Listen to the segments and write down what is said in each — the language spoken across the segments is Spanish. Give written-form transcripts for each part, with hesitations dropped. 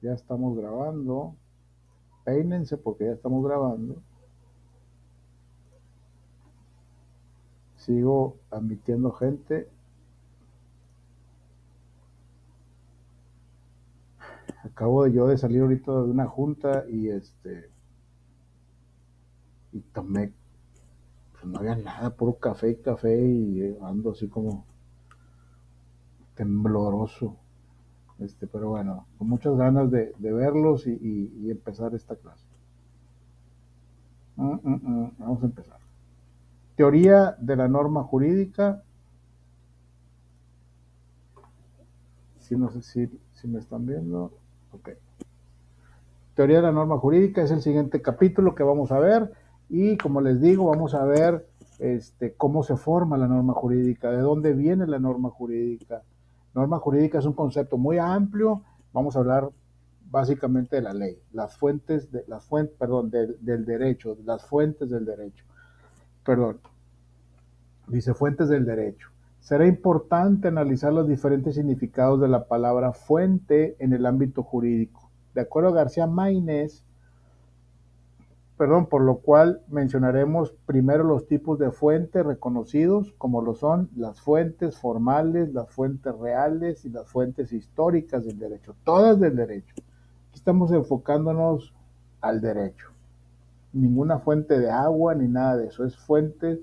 Ya estamos grabando. Peínense porque ya estamos grabando. Sigo admitiendo gente. Acabo yo de salir ahorita de una junta y tomé, pues no había nada, puro café y ando así como tembloroso. Pero bueno, con muchas ganas de verlos y empezar esta clase. Vamos a empezar. Teoría de la norma jurídica. No sé si me están viendo. Ok. Teoría de la norma jurídica es el siguiente capítulo que vamos a ver y como les digo, vamos a ver cómo se forma la norma jurídica, de dónde viene la norma jurídica. Norma jurídica es un concepto muy amplio, vamos a hablar básicamente de la ley, del derecho, las fuentes del derecho. Perdón, dice fuentes del derecho. Será importante analizar los diferentes significados de la palabra fuente en el ámbito jurídico. De acuerdo a García Maínez, por lo cual mencionaremos primero los tipos de fuentes reconocidos, como lo son las fuentes formales, las fuentes reales y las fuentes históricas del derecho, todas del derecho. Aquí estamos enfocándonos al derecho. Ninguna fuente de agua ni nada de eso, es fuentes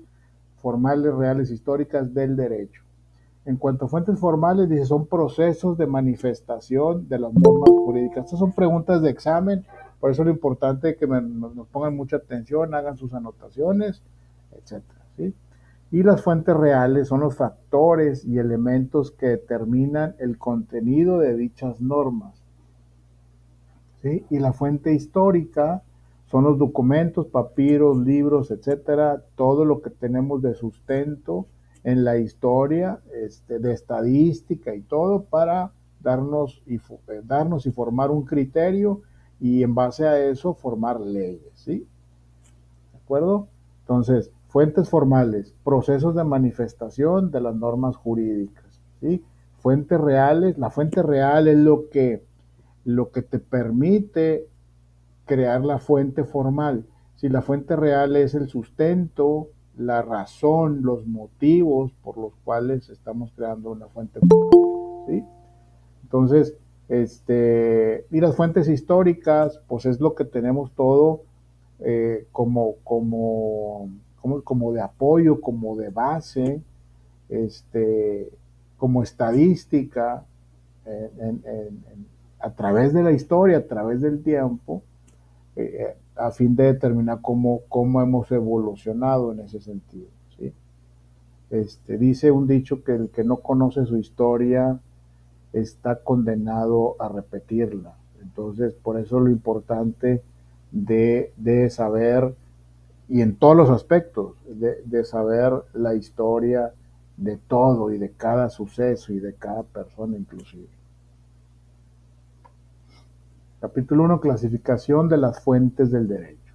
formales, reales, históricas del derecho. En cuanto a fuentes formales, dice, son procesos de manifestación de las normas jurídicas. Estas son preguntas de examen, por eso es lo importante que nos pongan mucha atención, hagan sus anotaciones, etcétera, ¿sí? Y las fuentes reales son los factores y elementos que determinan el contenido de dichas normas, ¿sí? Y la fuente histórica son los documentos, papiros, libros, etcétera, todo lo que tenemos de sustento en la historia, de estadística y todo para darnos y formar un criterio y en base a eso formar leyes, ¿sí? ¿De acuerdo? Entonces, fuentes formales, procesos de manifestación de las normas jurídicas, ¿sí? Fuentes reales, la fuente real es lo que te permite crear la fuente formal. Si la fuente real es el sustento, la razón, los motivos por los cuales estamos creando una fuente formal, ¿sí? Entonces, y las fuentes históricas, pues es lo que tenemos todo como de apoyo, como de base, como estadística, a través de la historia, a través del tiempo, a fin de determinar cómo hemos evolucionado en ese sentido, ¿sí? Dice un dicho que el que no conoce su historia está condenado a repetirla. Entonces, por eso lo importante de saber, y en todos los aspectos, de saber la historia de todo y de cada suceso y de cada persona inclusive. Capítulo 1, clasificación de las fuentes del derecho.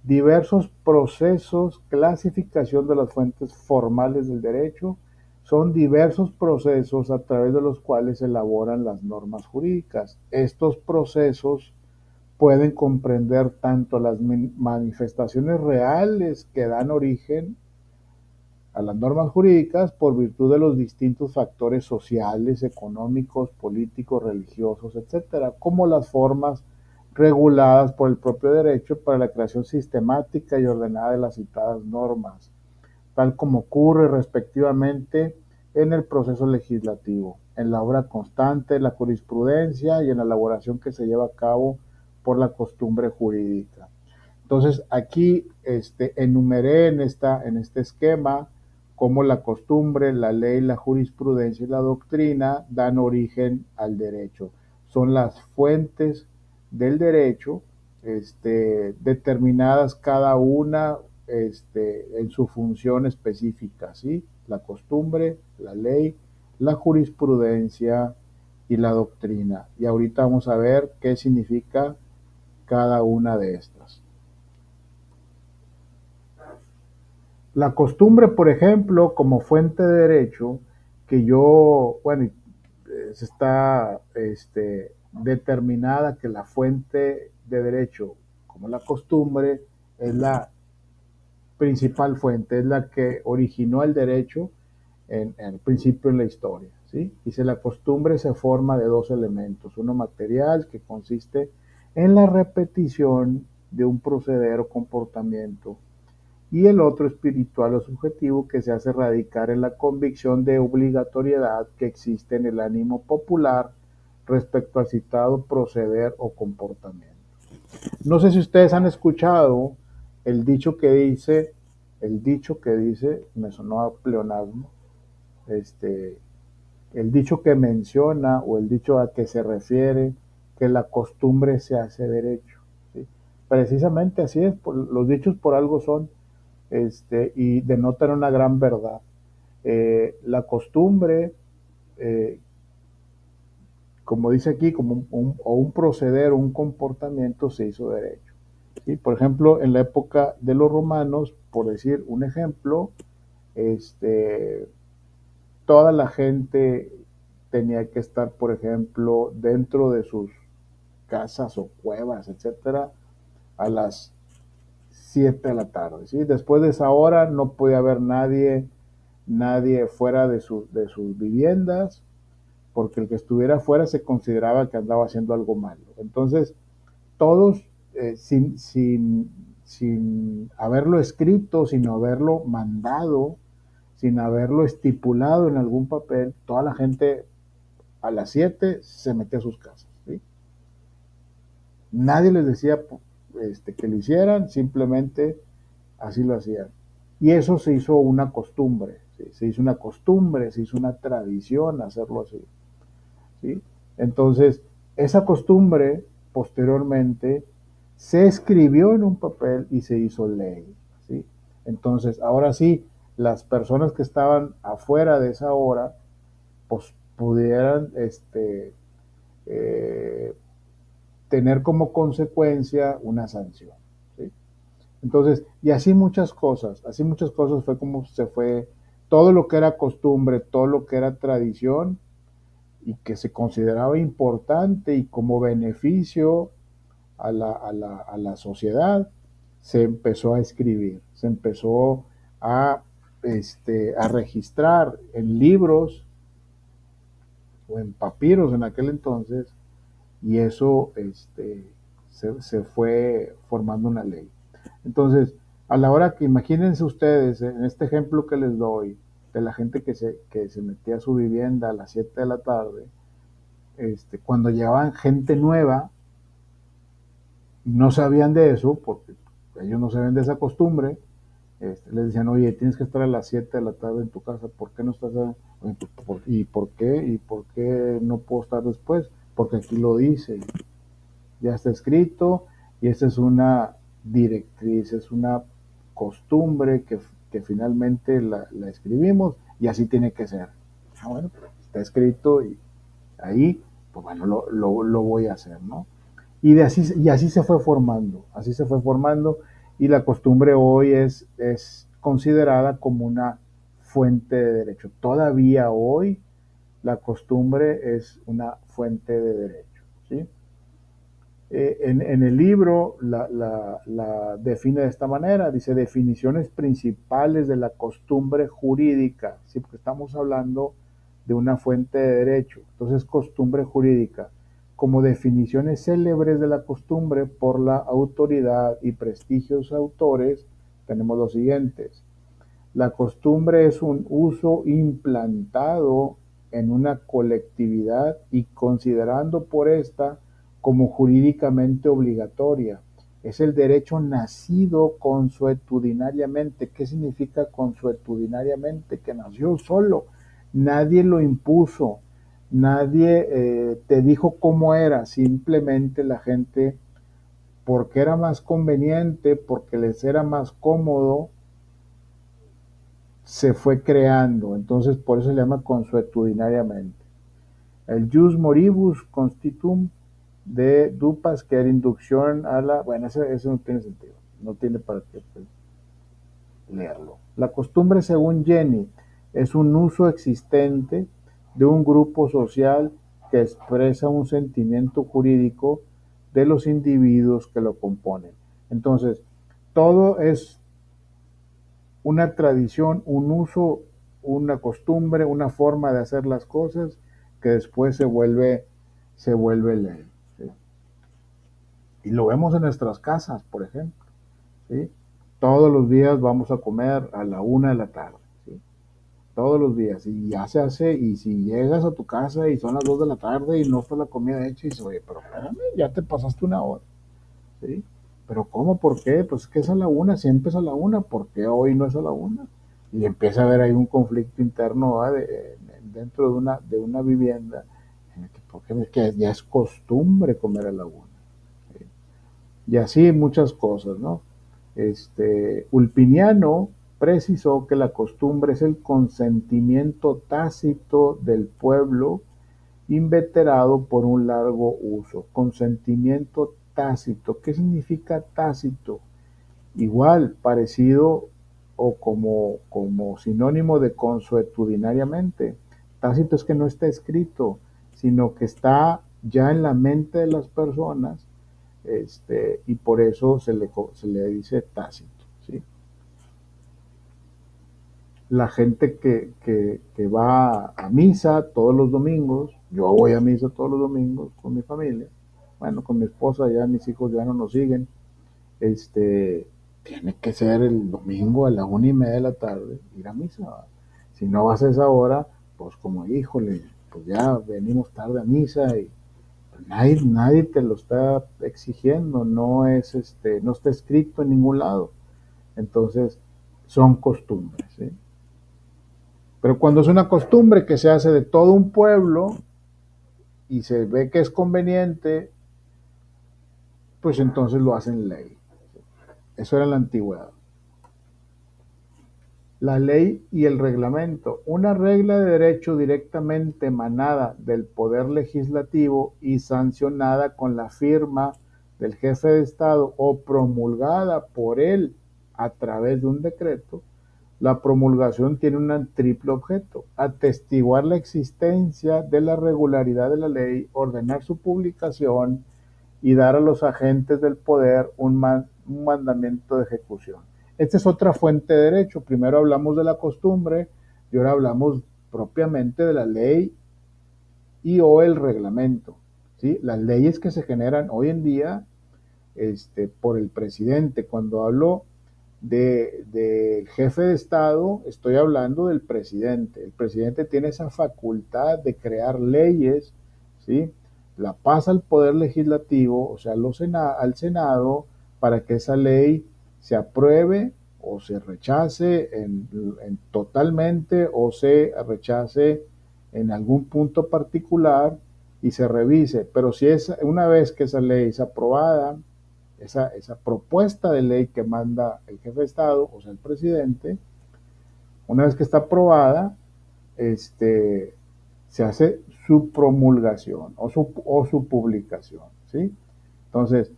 Diversos procesos, clasificación de las fuentes formales del derecho, son diversos procesos a través de los cuales se elaboran las normas jurídicas. Estos procesos pueden comprender tanto las manifestaciones reales que dan origen a las normas jurídicas por virtud de los distintos factores sociales, económicos, políticos, religiosos, etcétera, como las formas reguladas por el propio derecho para la creación sistemática y ordenada de las citadas normas, tal como ocurre respectivamente en el proceso legislativo, en la obra constante, la jurisprudencia y en la elaboración que se lleva a cabo por la costumbre jurídica. Entonces, aquí enumeré en este esquema cómo la costumbre, la ley, la jurisprudencia y la doctrina dan origen al derecho. Son las fuentes del derecho, determinadas cada una en su función específica, ¿sí? La costumbre, la ley, la jurisprudencia y la doctrina. Y ahorita vamos a ver qué significa cada una de estas. La costumbre, por ejemplo, como fuente de derecho, que yo, bueno, está determinada que la fuente de derecho, como la costumbre, es la principal fuente, es la que originó el derecho en el principio en la historia, ¿sí? Dice, la costumbre se forma de dos elementos, uno material, que consiste en la repetición de un proceder o comportamiento, y el otro espiritual o subjetivo, que se hace radicar en la convicción de obligatoriedad que existe en el ánimo popular respecto al citado proceder o comportamiento. No sé si ustedes han escuchado el dicho que dice, me sonó a pleonasmo, este, el dicho que menciona o el dicho a que se refiere que la costumbre se hace derecho, ¿sí? Precisamente así es, los dichos por algo son, y denotan una gran verdad. La costumbre, eh, como dice aquí, como un proceder o un comportamiento se hizo derecho, ¿sí? Por ejemplo, en la época de los romanos, por decir un ejemplo, este, toda la gente tenía que estar, por ejemplo, dentro de sus casas o cuevas, etcétera, a las 7 de la tarde, ¿sí? Después de esa hora no podía haber nadie fuera de sus viviendas, porque el que estuviera fuera se consideraba que andaba haciendo algo malo. Entonces, todos, sin haberlo escrito, sin haberlo mandado, sin haberlo estipulado en algún papel, toda la gente a las 7 se metía a sus casas, ¿sí? Nadie les decía que lo hicieran, simplemente así lo hacían. Y eso se hizo una costumbre, ¿sí? Se hizo una costumbre, se hizo una tradición hacerlo así, ¿sí? Entonces, esa costumbre posteriormente se escribió en un papel y se hizo ley, ¿sí? Entonces, ahora sí, las personas que estaban afuera de esa hora, pues pudieran eh, tener como consecuencia una sanción, ¿sí? Entonces, y así muchas cosas fue como se fue, todo lo que era costumbre, todo lo que era tradición y que se consideraba importante y como beneficio a la sociedad, se empezó a escribir, se empezó a, a registrar en libros o en papiros en aquel entonces, y eso se fue formando una ley. Entonces, a la hora que imagínense ustedes, en este ejemplo que les doy, de la gente que se metía a su vivienda a las 7 de la tarde, cuando llegaban gente nueva, no sabían de eso, porque ellos no saben de esa costumbre, les decían, oye, tienes que estar a las 7 de la tarde en tu casa, ¿por qué no estás a... ¿Y por qué? ¿Y por qué no puedo estar después? Porque aquí lo dice, ya está escrito, y esa es una directriz, es una costumbre que finalmente la escribimos, y así tiene que ser. Ah, bueno, está escrito y ahí, pues bueno, lo voy a hacer, ¿no? Y así se fue formando, así se fue formando, y la costumbre hoy es considerada como una fuente de derecho. Todavía hoy la costumbre es una fuente de derecho, ¿sí? En el libro la define de esta manera, dice definiciones principales de la costumbre jurídica, ¿sí? Porque estamos hablando de una fuente de derecho, entonces costumbre jurídica, como definiciones célebres de la costumbre por la autoridad y prestigiosos autores, tenemos los siguientes. La costumbre es un uso implantado en una colectividad y considerando por esta como jurídicamente obligatoria. Es el derecho nacido consuetudinariamente. ¿Qué significa consuetudinariamente? Que nació solo. Nadie lo impuso. Nadie te dijo cómo era. Simplemente la gente, porque era más conveniente, porque les era más cómodo, se fue creando, entonces por eso se llama consuetudinariamente. El jus moribus constitum de dupas, que era inducción a la... Bueno, eso no tiene sentido, no tiene para qué pues, leerlo. La costumbre, según Jenny, es un uso existente de un grupo social que expresa un sentimiento jurídico de los individuos que lo componen. Entonces, todo es una tradición, un uso, una costumbre, una forma de hacer las cosas que después se vuelve ley. ¿Sí? Y lo vemos en nuestras casas, por ejemplo. ¿Sí? Todos los días vamos a comer a la 1 de la tarde. ¿Sí? Todos los días. Y ya se hace, y si llegas a tu casa y son las 2 de la tarde y no está la comida hecha, y dices, oye, pero espérame, ya te pasaste 1 hora. ¿Sí? Pero ¿cómo? ¿Por qué? Pues es que es a la 1, siempre es a la 1, ¿por qué hoy no es a la 1? Y empieza a haber ahí un conflicto interno dentro de una vivienda, porque es que ya es costumbre comer a la 1. ¿Sí? Y así muchas cosas, ¿no? Ulpiniano precisó que la costumbre es el consentimiento tácito del pueblo inveterado por un largo uso. Consentimiento tácito. ¿Qué significa tácito? Igual, parecido o como sinónimo de consuetudinariamente. Tácito es que no está escrito, sino que está ya en la mente de las personas, y por eso se le dice tácito. ¿Sí? La gente que va a misa todos los domingos, yo voy a misa todos los domingos con mi familia, bueno, con mi esposa, ya mis hijos ya no nos siguen, tiene que ser el domingo a la 1:30 de la tarde, ir a misa. ¿Va? Si no vas a esa hora, pues como, híjole, pues ya venimos tarde a misa y pues nadie te lo está exigiendo, no está escrito en ningún lado. Entonces, son costumbres, ¿sí? Pero cuando es una costumbre que se hace de todo un pueblo y se ve que es conveniente, pues entonces lo hacen ley. Eso era en la antigüedad. La ley y el reglamento. Una regla de derecho directamente emanada del poder legislativo y sancionada con la firma del jefe de Estado o promulgada por él a través de un decreto. La promulgación tiene un triple objeto: atestiguar la existencia de la regularidad de la ley, ordenar su publicación y dar a los agentes del poder un mandamiento de ejecución. Esta es otra fuente de derecho. Primero hablamos de la costumbre y ahora hablamos propiamente de la ley y o el reglamento. ¿Sí? Las leyes que se generan hoy en día por el presidente. Cuando hablo del jefe de Estado, estoy hablando del presidente. El presidente tiene esa facultad de crear leyes, ¿sí? La pasa al Poder Legislativo, o sea, al Senado, para que esa ley se apruebe o se rechace totalmente o se rechace en algún punto particular y se revise. Pero si es una vez que esa ley es aprobada, esa propuesta de ley que manda el jefe de Estado, o sea, el presidente, una vez que está aprobada, se hace su promulgación o su publicación, ¿sí? Entonces,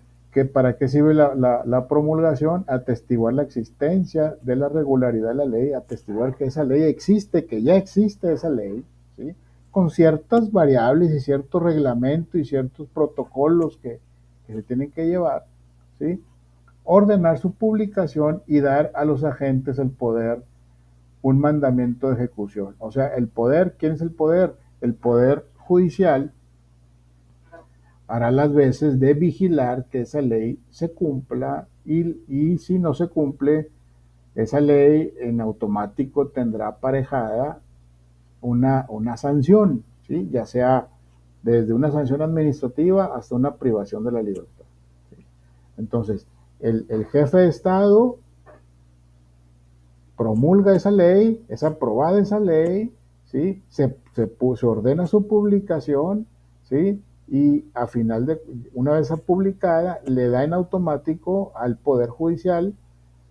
¿para qué sirve la promulgación? Atestiguar la existencia de la regularidad de la ley, atestiguar que esa ley existe, que ya existe esa ley, ¿sí? Con ciertas variables y ciertos reglamentos y ciertos protocolos que se tienen que llevar, ¿sí? Ordenar su publicación y dar a los agentes el poder, un mandamiento de ejecución. O sea, el poder, ¿quién es el poder? El poder judicial hará las veces de vigilar que esa ley se cumpla y si no se cumple, esa ley en automático tendrá aparejada una sanción, ¿sí? Ya sea desde una sanción administrativa hasta una privación de la libertad. ¿Sí? Entonces, el jefe de Estado promulga esa ley, es aprobada esa ley, ¿sí? Se ordena su publicación, ¿sí? Y a final una vez publicada, le da en automático al Poder Judicial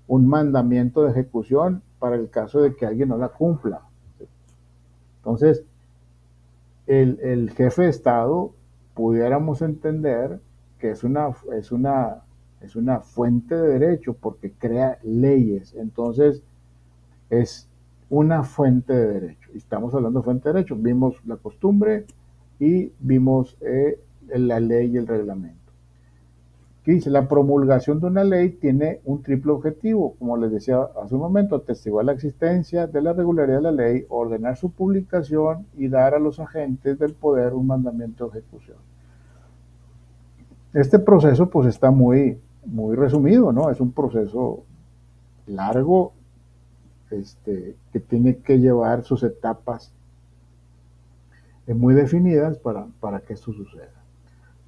un mandamiento de ejecución para el caso de que alguien no la cumpla. ¿Sí? Entonces, el jefe de Estado pudiéramos entender que es una fuente de derecho porque crea leyes. Entonces, es una fuente de derecho. Estamos hablando de fuente de derecho. Vimos la costumbre y vimos la ley y el reglamento. ¿Qué dice? La promulgación de una ley tiene un triple objetivo, como les decía hace un momento: atestiguar la existencia de la regularidad de la ley, ordenar su publicación y dar a los agentes del poder un mandamiento de ejecución. Este proceso pues está muy resumido, ¿no? Es un proceso largo, que tiene que llevar sus etapas muy definidas para que esto suceda.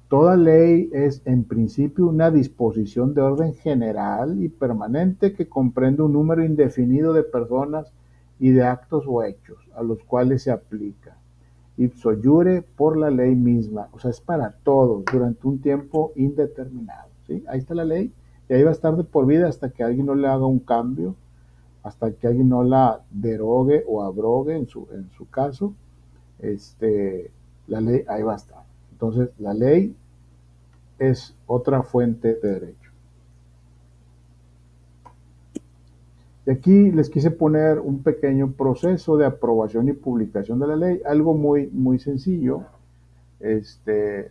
Toda ley es en principio una disposición de orden general y permanente que comprende un número indefinido de personas y de actos o hechos a los cuales se aplica ipso iure por la ley misma. O sea, es para todos durante un tiempo indeterminado, ¿sí? Ahí está la ley y ahí va a estar de por vida hasta que alguien no le haga un cambio, hasta que alguien no la derogue o abrogue en su caso. La ley ahí va a estar. Entonces, la ley es otra fuente de derecho. Y aquí les quise poner un pequeño proceso de aprobación y publicación de la ley, algo muy sencillo.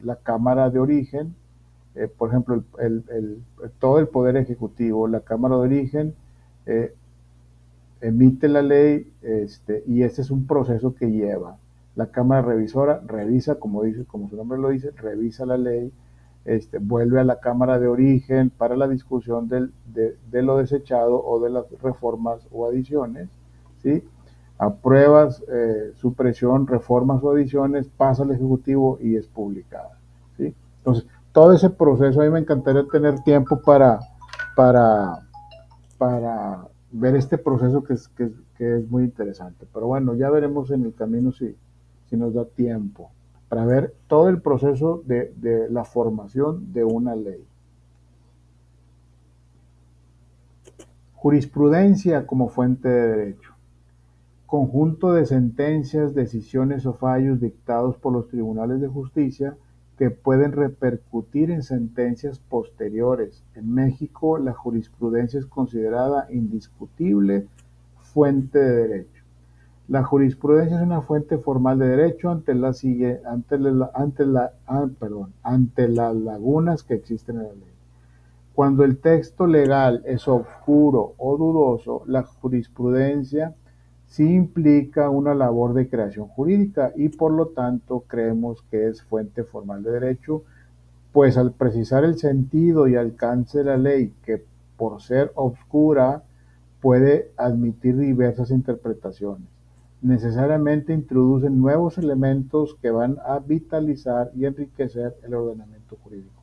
La Cámara de Origen, por ejemplo, todo el Poder Ejecutivo, la Cámara de Origen eh, emite la ley, y este es un proceso que lleva. La Cámara Revisora revisa, como su nombre lo dice, revisa la ley, vuelve a la Cámara de Origen para la discusión de lo desechado o de las reformas o adiciones, ¿sí? Apruebas, supresión, reformas o adiciones, pasa al Ejecutivo y es publicada, ¿sí? Entonces, todo ese proceso, a mí me encantaría tener tiempo para, para ver este proceso que es muy interesante. Pero bueno, ya veremos en el camino si nos da tiempo para ver todo el proceso de la formación de una ley. Jurisprudencia como fuente de derecho. Conjunto de sentencias, decisiones o fallos dictados por los tribunales de justicia que pueden repercutir en sentencias posteriores. En México, la jurisprudencia es considerada indiscutible fuente de derecho. La jurisprudencia es una fuente formal de derecho ante las lagunas que existen en la ley. Cuando el texto legal es oscuro o dudoso, la jurisprudencia sí implica una labor de creación jurídica y por lo tanto creemos que es fuente formal de derecho, pues al precisar el sentido y alcance de la ley, que por ser oscura puede admitir diversas interpretaciones, necesariamente introducen nuevos elementos que van a vitalizar y enriquecer el ordenamiento jurídico.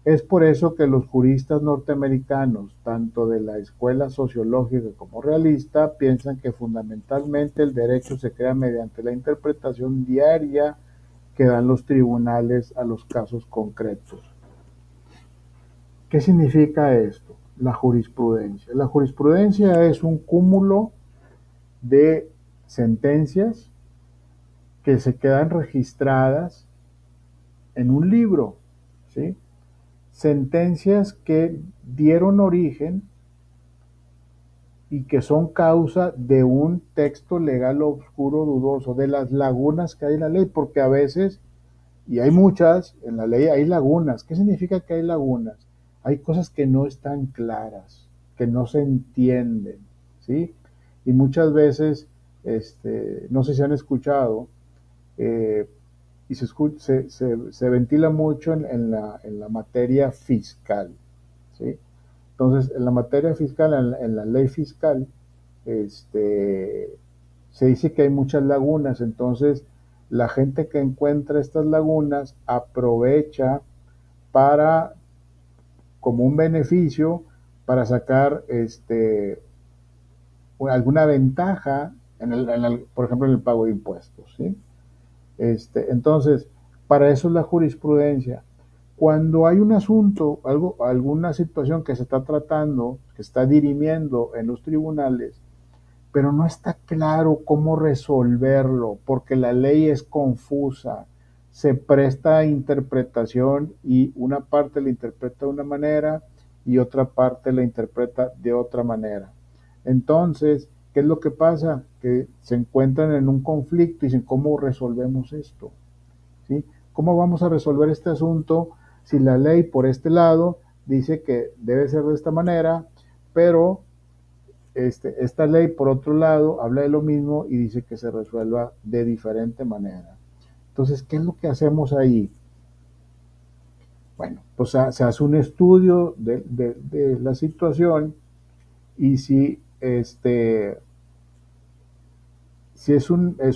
Es por eso que los juristas norteamericanos, tanto de la escuela sociológica como realista, piensan que fundamentalmente el derecho se crea mediante la interpretación diaria que dan los tribunales a los casos concretos. ¿Qué significa esto? La jurisprudencia. La jurisprudencia es un cúmulo de sentencias que se quedan registradas en un libro, ¿sí? Sentencias que dieron origen y que son causa de un texto legal oscuro, dudoso, de las lagunas que hay en la ley, porque a veces, y hay muchas, en la ley hay lagunas. ¿Qué significa que hay lagunas? Hay cosas que no están claras, que no se entienden, ¿sí? Y muchas veces, no sé si han escuchado, eh, y se ventila mucho en la materia fiscal, ¿sí? Entonces, en la materia fiscal, en la ley fiscal, se dice que hay muchas lagunas. Entonces la gente que encuentra estas lagunas aprovecha para, como un beneficio, para sacar alguna ventaja, por ejemplo, en el pago de impuestos, ¿sí? Entonces, para eso es la jurisprudencia. Cuando hay un asunto, alguna situación que se está tratando, que está dirimiendo en los tribunales, pero no está claro cómo resolverlo, porque la ley es confusa, se presta a interpretación y una parte la interpreta de una manera y otra parte la interpreta de otra manera. Entonces, ¿qué es lo que pasa? Que se encuentran en un conflicto y dicen, ¿cómo resolvemos esto? ¿Sí? ¿Cómo vamos a resolver este asunto si la ley por este lado dice que debe ser de esta manera, pero esta ley por otro lado habla de lo mismo y dice que se resuelva de diferente manera? Entonces, ¿qué es lo que hacemos ahí? Bueno, pues se hace un estudio de la situación y si es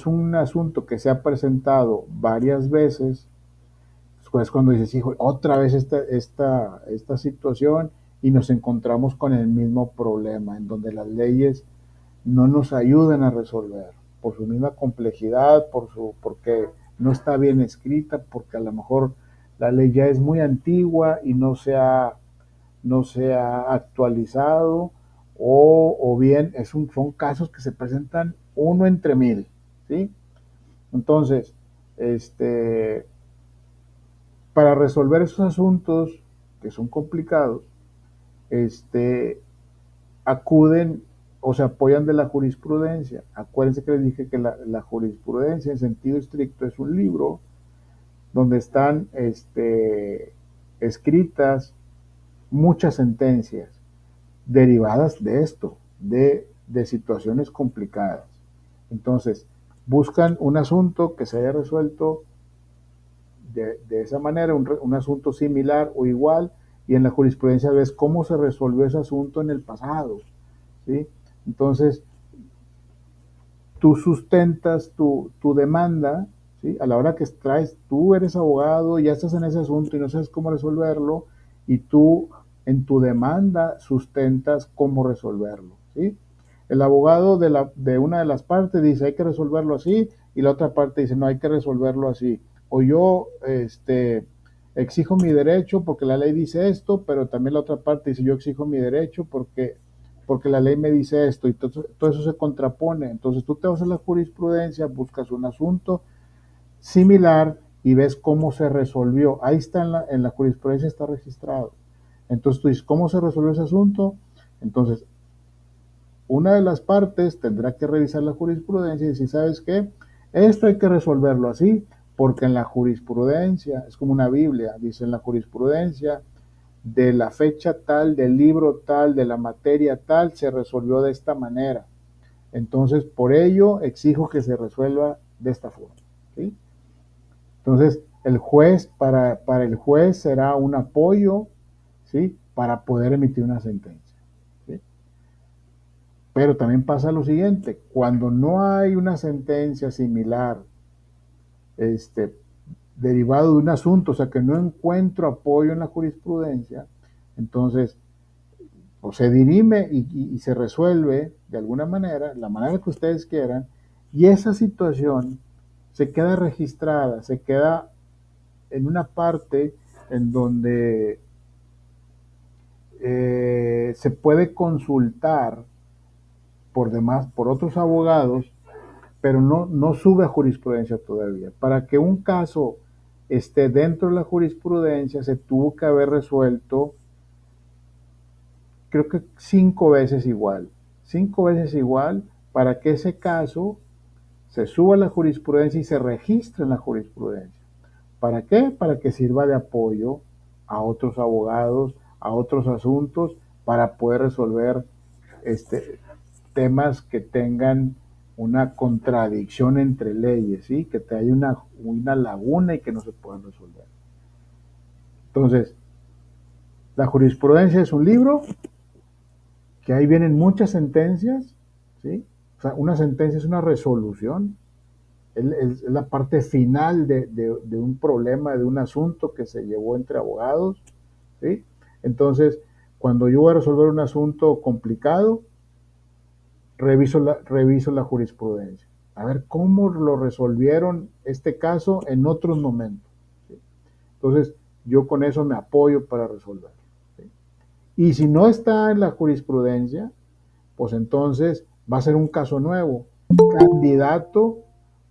un asunto que se ha presentado varias veces, pues cuando dices, hijo, otra vez esta situación y nos encontramos con el mismo problema, en donde las leyes no nos ayudan a resolver por su misma complejidad, porque no está bien escrita, porque a lo mejor la ley ya es muy antigua y no se ha actualizado, o bien son casos que se presentan uno entre mil, ¿sí? Entonces, este, para resolver esos asuntos que son complicados, este, acuden o se apoyan de la jurisprudencia. Acuérdense que les dije que la jurisprudencia en sentido estricto es un libro donde están escritas muchas sentencias derivadas de esto, de situaciones complicadas. Entonces, buscan un asunto que se haya resuelto de esa manera, un asunto similar o igual, y en la jurisprudencia ves cómo se resolvió ese asunto en el pasado, ¿sí? Entonces, tú sustentas tu demanda, ¿sí? A la hora que traes, tú eres abogado, ya estás en ese asunto y no sabes cómo resolverlo, y tú en tu demanda sustentas cómo resolverlo, ¿sí? El abogado de una de las partes dice hay que resolverlo así, y la otra parte dice no, hay que resolverlo así. O yo exijo mi derecho porque la ley dice esto, pero también la otra parte dice yo exijo mi derecho porque la ley me dice esto, y todo eso se contrapone. Entonces tú te vas a la jurisprudencia, buscas un asunto similar y ves cómo se resolvió. Ahí está en la jurisprudencia, está registrado. Entonces tú dices, ¿cómo se resolvió ese asunto? Entonces, una de las partes tendrá que revisar la jurisprudencia y decir, ¿sabes qué? Esto hay que resolverlo así, porque en la jurisprudencia, es como una Biblia, dice en la jurisprudencia, de la fecha tal, del libro tal, de la materia tal, se resolvió de esta manera. Entonces, por ello, exijo que se resuelva de esta forma, ¿sí? Entonces, para el juez será un apoyo, ¿sí? Para poder emitir una sentencia, ¿sí? Pero también pasa lo siguiente, cuando no hay una sentencia similar, este, derivado de un asunto, o sea, que no encuentro apoyo en la jurisprudencia, entonces o se dirime y se resuelve de alguna manera, la manera que ustedes quieran, y esa situación se queda registrada, se queda en una parte en donde se puede consultar por demás, por otros abogados, pero no sube a jurisprudencia todavía. Para que un caso esté dentro de la jurisprudencia, se tuvo que haber resuelto, creo que 5 veces igual. 5 veces igual para que ese caso se suba a la jurisprudencia y se registre en la jurisprudencia. ¿Para qué? Para que sirva de apoyo a otros abogados, a otros asuntos, para poder resolver temas que tengan una contradicción entre leyes, ¿sí? Que te haya una laguna y que no se puedan resolver. Entonces, la jurisprudencia es un libro que ahí vienen muchas sentencias, ¿sí? O sea, una sentencia es una resolución, es la parte final de un problema, de un asunto que se llevó entre abogados, ¿sí? Entonces, cuando yo voy a resolver un asunto complicado, reviso la jurisprudencia. A ver cómo lo resolvieron este caso en otros momentos, ¿sí? Entonces, yo con eso me apoyo para resolver, ¿sí? Y si no está en la jurisprudencia, pues entonces va a ser un caso nuevo, candidato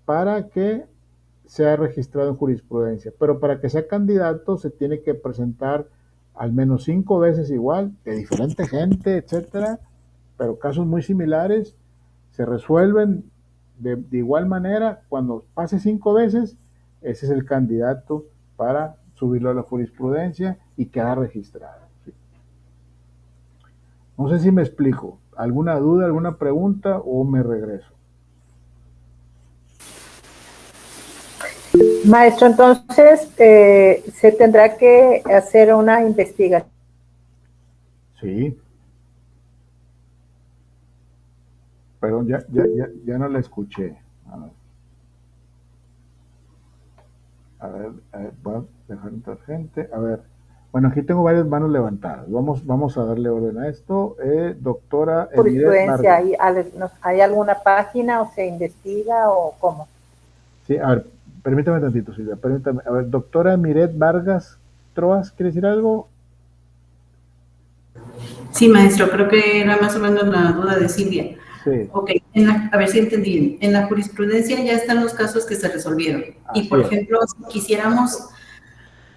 para que sea registrado en jurisprudencia. Pero para que sea candidato se tiene que presentar al menos 5 veces igual, de diferente gente, etcétera, pero casos muy similares, se resuelven de igual manera. Cuando pase 5 veces, ese es el candidato para subirlo a la jurisprudencia y queda registrado. ¿Sí? No sé si me explico. ¿Alguna duda, alguna pregunta o me regreso? Maestro, entonces se tendrá que hacer una investigación. Sí. Perdón, ya no la escuché. A ver, voy a dejar entrar gente. A ver, bueno, aquí tengo varias manos levantadas. Vamos a darle orden a esto. Doctora Emiret Jurisprudencia, Vargas. ¿hay alguna página o se investiga o cómo? Sí, a ver, permítame tantito, Silvia, permítame. A ver, doctora Miret Vargas Troas, ¿quiere decir algo? Sí, maestro, creo que era más o menos la duda de Silvia. Sí. Ok, a ver si entendí bien. En la jurisprudencia ya están los casos que se resolvieron. Y, por ejemplo, si quisiéramos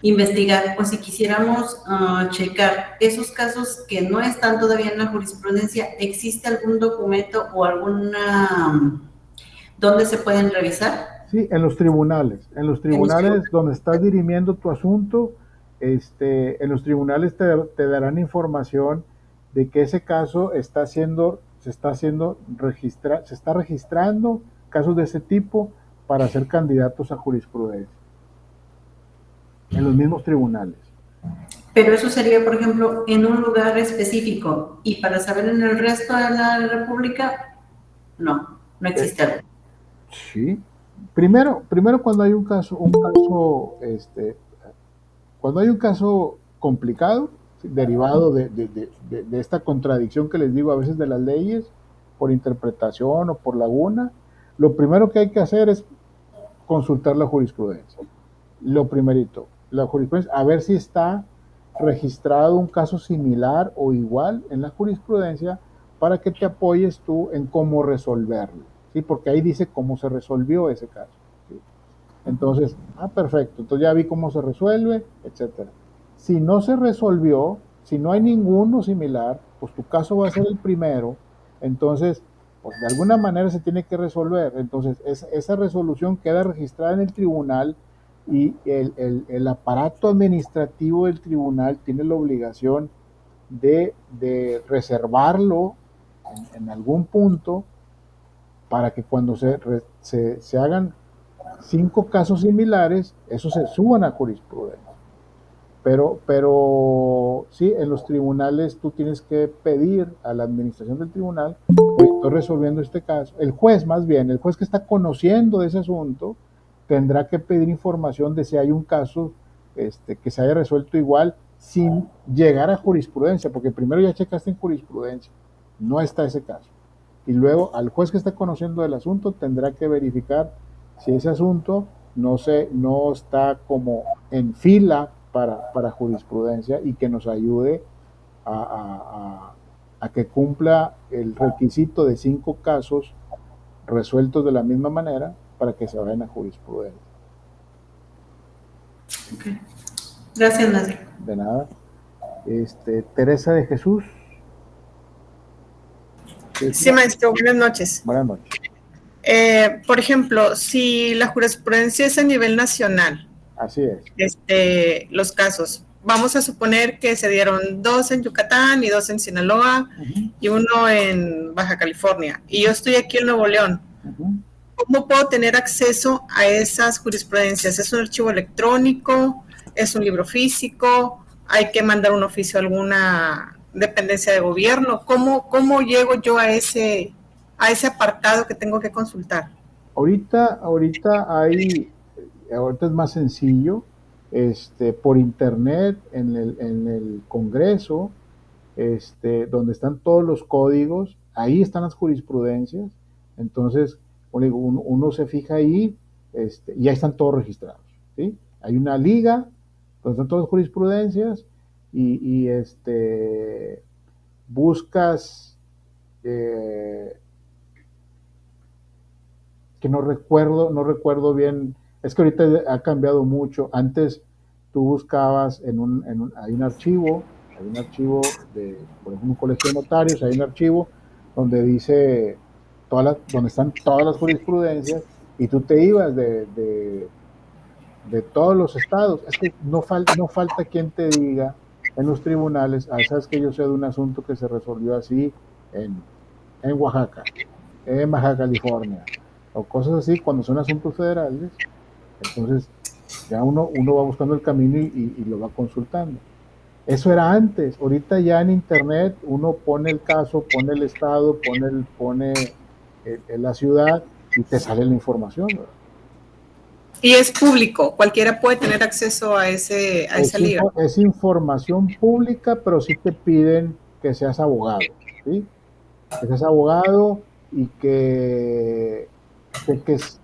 investigar o si quisiéramos checar esos casos que no están todavía en la jurisprudencia, ¿existe algún documento o alguna donde se pueden revisar? Sí, en los tribunales. En los tribunales donde estás dirimiendo tu asunto, en los tribunales te darán información de que ese caso se está registrando casos de ese tipo para ser candidatos a jurisprudencia. En los mismos tribunales. Pero eso sería, por ejemplo, en un lugar específico. Y para saber en el resto de la República, no existe algo. Sí. Primero cuando hay cuando hay un caso complicado, derivado de esta contradicción que les digo a veces de las leyes, por interpretación o por laguna, lo primero que hay que hacer es consultar la jurisprudencia. Lo primerito, la jurisprudencia, a ver si está registrado un caso similar o igual en la jurisprudencia para que te apoyes tú en cómo resolverlo, ¿sí? Porque ahí dice cómo se resolvió ese caso. ¿Sí? Entonces, perfecto, entonces ya vi cómo se resuelve, etcétera. Si no se resolvió, si no hay ninguno similar, pues tu caso va a ser el primero, entonces, pues de alguna manera se tiene que resolver. Entonces, esa resolución queda registrada en el tribunal y el aparato administrativo del tribunal tiene la obligación de reservarlo en algún punto para que cuando se hagan 5 casos similares, esos se suban a jurisprudencia. Pero sí, en los tribunales tú tienes que pedir a la administración del tribunal, estoy resolviendo este caso. El juez, más bien, el juez que está conociendo de ese asunto, tendrá que pedir información de si hay un caso que se haya resuelto igual sin llegar a jurisprudencia, porque primero ya checaste en jurisprudencia, no está ese caso. Y luego al juez que está conociendo del asunto tendrá que verificar si ese asunto no está como en fila para jurisprudencia y que nos ayude a que cumpla el requisito de 5 casos resueltos de la misma manera para que se vayan a jurisprudencia. Okay. Gracias, Nadia. De nada. Teresa de Jesús. Sí, maestro, buenas noches. Buenas noches. Por ejemplo, si la jurisprudencia es a nivel nacional, así es. Los casos, vamos a suponer que se dieron 2 en Yucatán y 2 en Sinaloa y 1 en Baja California, y yo estoy aquí en Nuevo León. ¿Cómo puedo tener acceso a esas jurisprudencias? ¿Es un archivo electrónico? ¿Es un libro físico? ¿Hay que mandar un oficio a alguna dependencia de gobierno? ¿Cómo llego yo a ese apartado que tengo que consultar? Ahorita es más sencillo, por internet, en el Congreso, donde están todos los códigos, ahí están las jurisprudencias, entonces uno se fija ahí, y ahí están todos registrados, ¿sí? Hay una liga donde están todas las jurisprudencias y buscas, que no recuerdo bien, es que ahorita ha cambiado mucho. Antes tú buscabas hay un archivo de, por ejemplo, un colegio de notarios, hay un archivo donde dice donde están todas las jurisprudencias, y tú te ibas de todos los estados. Es que no falta quien te diga en los tribunales, sabes que yo sé de un asunto que se resolvió así en Oaxaca, en Baja California, o cosas así, cuando son asuntos federales. Entonces ya uno va buscando el camino y lo va consultando. Eso era antes. Ahorita ya en internet uno pone el caso, pone el estado, pone la ciudad y te sale la información, ¿verdad? Y es público, cualquiera puede tener acceso a esa liga. Es información pública, pero sí te piden que seas abogado, ¿sí? Que seas abogado y que des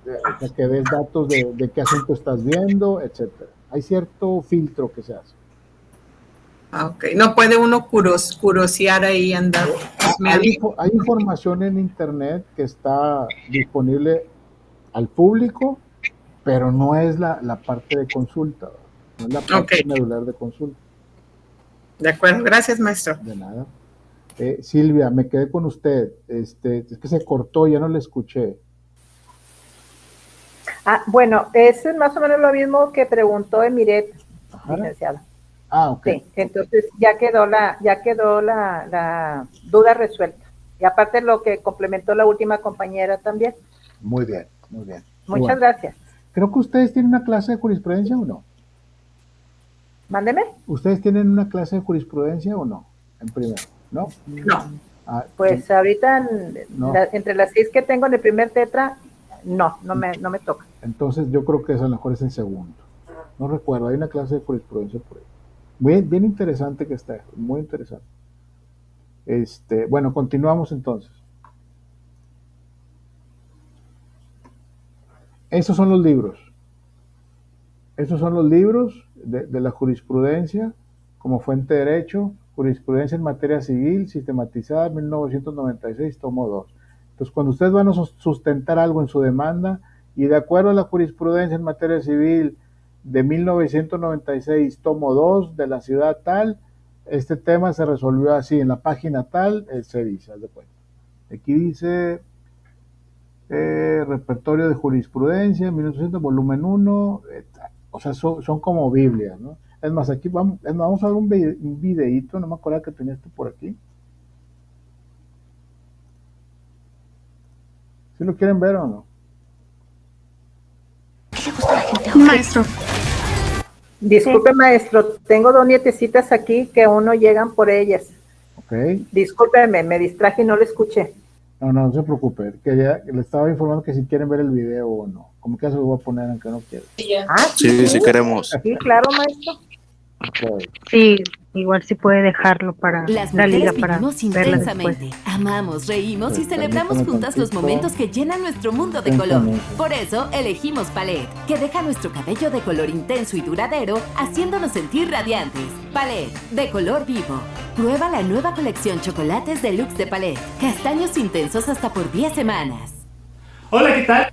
datos de qué asunto estás viendo, etcétera. Hay cierto filtro que se hace. Ok, no puede uno curosear ahí, andar. Hay información en internet que está disponible al público, pero no es la parte de consulta, no es la parte medular de consulta. De acuerdo, gracias, maestro. De nada. Silvia, me quedé con usted. Es que se cortó, ya no le escuché. Bueno, es más o menos lo mismo que preguntó Emiret, licenciada. Ok. Sí, entonces ya quedó la duda resuelta. Y aparte lo que complementó la última compañera también. Muy bien, muy bien. Muchas gracias. Creo que ustedes tienen una clase de jurisprudencia o no. Mándeme. ¿Ustedes tienen una clase de jurisprudencia o no? En primero, ¿no? No. Pues ahorita entre las 6 que tengo en el primer tetra, no me toca. Entonces yo creo que eso a lo mejor es en segundo. No recuerdo, hay una clase de jurisprudencia por ahí. Bien interesante que está, muy interesante. Bueno, continuamos entonces. Esos son los libros. Estos son los libros de la jurisprudencia como fuente de derecho, jurisprudencia en materia civil, sistematizada, 1996, tomo 2. Entonces, cuando ustedes van a sustentar algo en su demanda y de acuerdo a la jurisprudencia en materia civil de 1996, tomo 2, de la ciudad tal, este tema se resolvió así, en la página tal, se dice, haz de cuenta. Aquí dice repertorio de jurisprudencia, 1800, volumen 1, o sea, son como Biblias, ¿no? Es más, aquí vamos a ver un videíto, no me acuerdo que tenía esto por aquí. ¿Sí lo quieren ver o no? Maestro. Disculpe, maestro, tengo 2 nietecitas aquí que aún no llegan por ellas. Ok. Discúlpeme, me distraje y no lo escuché. No se preocupe, que ya le estaba informando que si quieren ver el video o no. Como que eso lo voy a poner aunque no quiera. Sí, queremos. Sí, claro, maestro. Okay. Sí, igual sí puede dejarlo para las la liga mujeres para vivimos verla intensamente, después. amamos, reímos y Pues, celebramos juntas los momentos que llenan nuestro mundo de color. Por eso elegimos Palette, que deja nuestro cabello de color intenso y duradero, haciéndonos sentir radiantes. Palette, de color vivo. Prueba la nueva colección Chocolates Deluxe de Palette. Castaños intensos hasta por 10 semanas. Hola, ¿qué tal?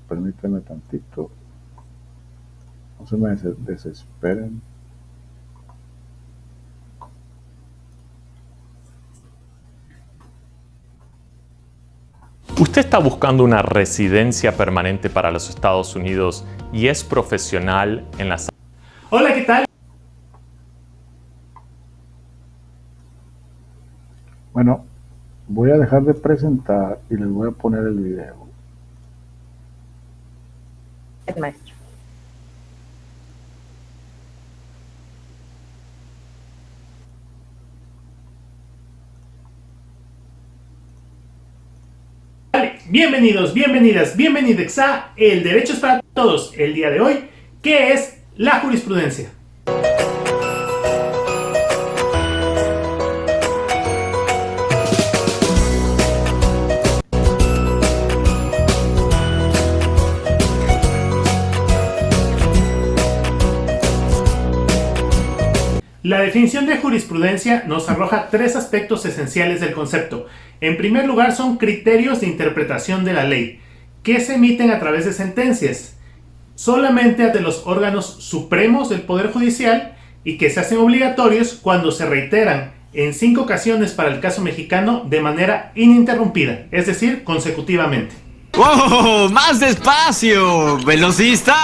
Permítanme tantito. No se me desesperen. ¿Usted está buscando una residencia permanente para los Estados Unidos y es profesional en las... Hola, ¿qué tal? Bueno, voy a dejar de presentar y les voy a poner el video. Maestro. Bienvenidos, bienvenidas, bienvenidos a El Derecho es para Todos. El día de hoy, ¿qué es la jurisprudencia? La definición de jurisprudencia nos arroja 3 aspectos esenciales del concepto. En primer lugar, son criterios de interpretación de la ley, que se emiten a través de sentencias. solamente ante los órganos supremos del Poder Judicial y que se hacen obligatorios cuando se reiteran en 5 ocasiones para el caso mexicano de manera ininterrumpida, es decir, consecutivamente. ¡Wow! ¡Más despacio! ¡Velocista!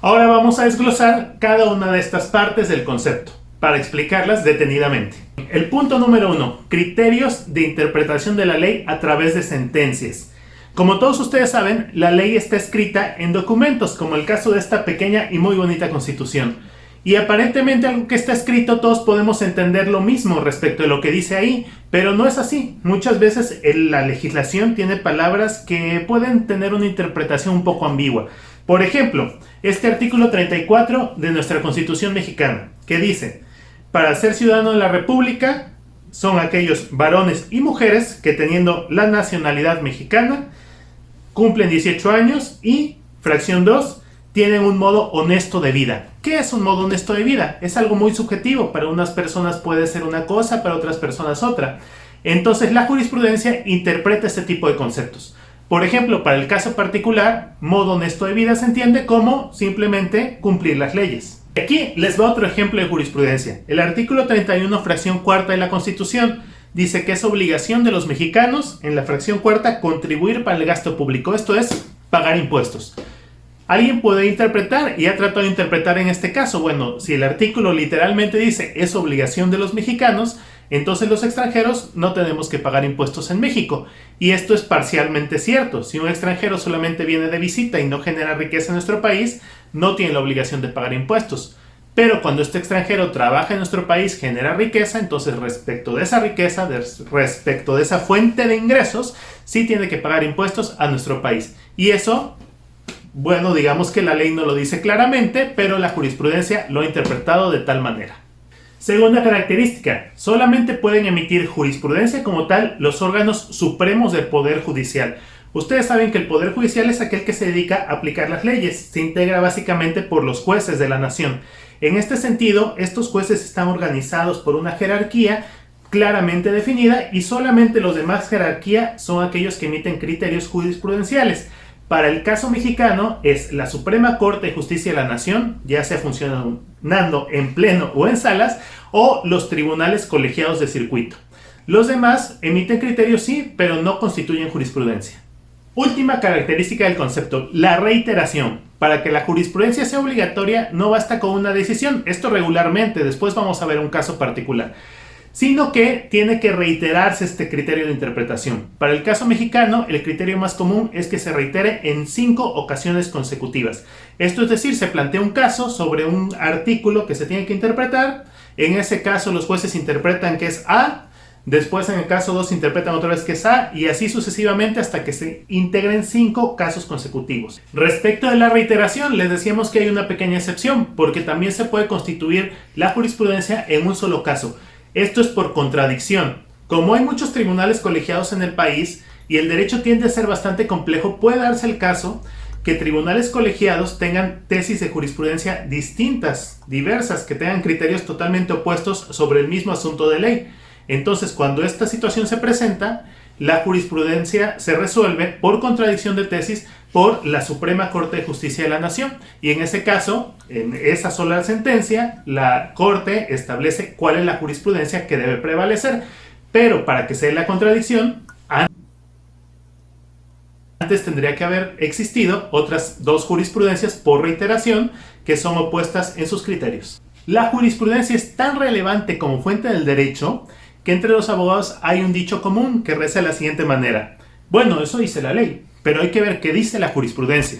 Ahora vamos a desglosar cada una de estas partes del concepto, para explicarlas detenidamente. El punto número 1, criterios de interpretación de la ley a través de sentencias. Como todos ustedes saben, la ley está escrita en documentos, como el caso de esta pequeña y muy bonita Constitución. Y aparentemente algo que está escrito todos podemos entender lo mismo respecto de lo que dice ahí, pero no es así. Muchas veces la legislación tiene palabras que pueden tener una interpretación un poco ambigua. Por ejemplo, este artículo 34 de nuestra Constitución mexicana, que dice: para ser ciudadano de la República son aquellos varones y mujeres que, teniendo la nacionalidad mexicana, cumplen 18 años y, fracción 2, tienen un modo honesto de vida. ¿Qué es un modo honesto de vida? Es algo muy subjetivo. Para unas personas puede ser una cosa, para otras personas otra. Entonces la jurisprudencia interpreta este tipo de conceptos. Por ejemplo, para el caso particular, modo honesto de vida se entiende como simplemente cumplir las leyes. Aquí les va otro ejemplo de jurisprudencia. El artículo 31, fracción 4 de la Constitución dice que es obligación de los mexicanos, en la fracción 4, contribuir para el gasto público. Esto es, pagar impuestos. Alguien puede interpretar, y ha tratado de interpretar en este caso, bueno, si el artículo literalmente dice es obligación de los mexicanos, entonces los extranjeros no tenemos que pagar impuestos en México. Y esto es parcialmente cierto. Si un extranjero solamente viene de visita y no genera riqueza en nuestro país, no tiene la obligación de pagar impuestos. Pero cuando este extranjero trabaja en nuestro país, genera riqueza, entonces respecto de esa riqueza, respecto de esa fuente de ingresos, sí tiene que pagar impuestos a nuestro país. Y eso, bueno, digamos que la ley no lo dice claramente, pero la jurisprudencia lo ha interpretado de tal manera. Segunda característica, solamente pueden emitir jurisprudencia como tal los órganos supremos del Poder Judicial. Ustedes saben que el Poder Judicial es aquel que se dedica a aplicar las leyes, se integra básicamente por los jueces de la nación. En este sentido, estos jueces están organizados por una jerarquía claramente definida y solamente los de más jerarquía son aquellos que emiten criterios jurisprudenciales. Para el caso mexicano es la Suprema Corte de Justicia de la Nación, ya sea funcionando en pleno o en salas, o los tribunales colegiados de circuito. Los demás emiten criterios sí, pero no constituyen jurisprudencia. Última característica del concepto, la reiteración. Para que la jurisprudencia sea obligatoria no basta con una decisión, esto regularmente, después vamos a ver un caso particular, sino que tiene que reiterarse este criterio de interpretación. Para el caso mexicano, el criterio más común es que se reitere en 5 ocasiones consecutivas. Esto es decir, se plantea un caso sobre un artículo que se tiene que interpretar. En ese caso, los jueces interpretan que es A. Después, en el caso 2, interpretan otra vez que es A. Y así sucesivamente hasta que se integren 5 casos consecutivos. Respecto de la reiteración, les decíamos que hay una pequeña excepción, porque también se puede constituir la jurisprudencia en un solo caso. Esto es por contradicción. Como hay muchos tribunales colegiados en el país y el derecho tiende a ser bastante complejo, puede darse el caso que tribunales colegiados tengan tesis de jurisprudencia distintas, diversas, que tengan criterios totalmente opuestos sobre el mismo asunto de ley. Entonces, cuando esta situación se presenta, la jurisprudencia se resuelve por contradicción de tesis por la Suprema Corte de Justicia de la Nación. Y en ese caso, en esa sola sentencia, la Corte establece cuál es la jurisprudencia que debe prevalecer. Pero para que se dé la contradicción, antes tendría que haber existido otras 2 jurisprudencias por reiteración que son opuestas en sus criterios. La jurisprudencia es tan relevante como fuente del derecho que entre los abogados hay un dicho común que reza de la siguiente manera: bueno, eso dice la ley, pero hay que ver qué dice la jurisprudencia.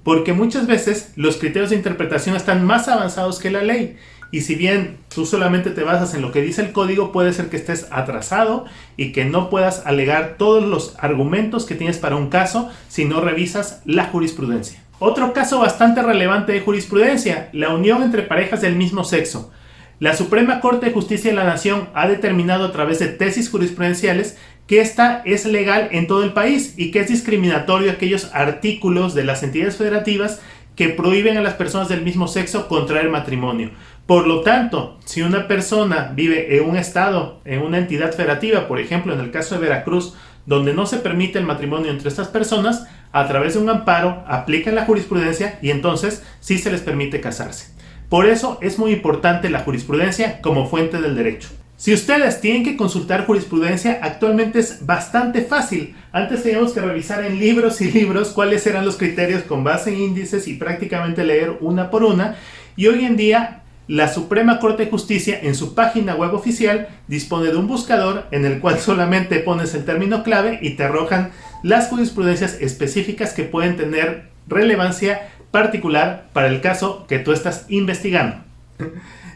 Porque muchas veces los criterios de interpretación están más avanzados que la ley. Y si bien tú solamente te basas en lo que dice el código, puede ser que estés atrasado y que no puedas alegar todos los argumentos que tienes para un caso si no revisas la jurisprudencia. Otro caso bastante relevante de jurisprudencia, la unión entre parejas del mismo sexo. La Suprema Corte de Justicia de la Nación ha determinado a través de tesis jurisprudenciales que esta es legal en todo el país y que es discriminatorio aquellos artículos de las entidades federativas que prohíben a las personas del mismo sexo contraer matrimonio. Por lo tanto, si una persona vive en un estado, en una entidad federativa, por ejemplo en el caso de Veracruz, donde no se permite el matrimonio entre estas personas, a través de un amparo, aplican la jurisprudencia y entonces sí se les permite casarse. Por eso es muy importante la jurisprudencia como fuente del derecho. Si ustedes tienen que consultar jurisprudencia, actualmente es bastante fácil. Antes teníamos que revisar en libros y libros cuáles eran los criterios con base en índices y prácticamente leer una por una. Y hoy en día la Suprema Corte de Justicia en su página web oficial dispone de un buscador en el cual solamente pones el término clave y te arrojan las jurisprudencias específicas que pueden tener relevancia particular para el caso que tú estás investigando.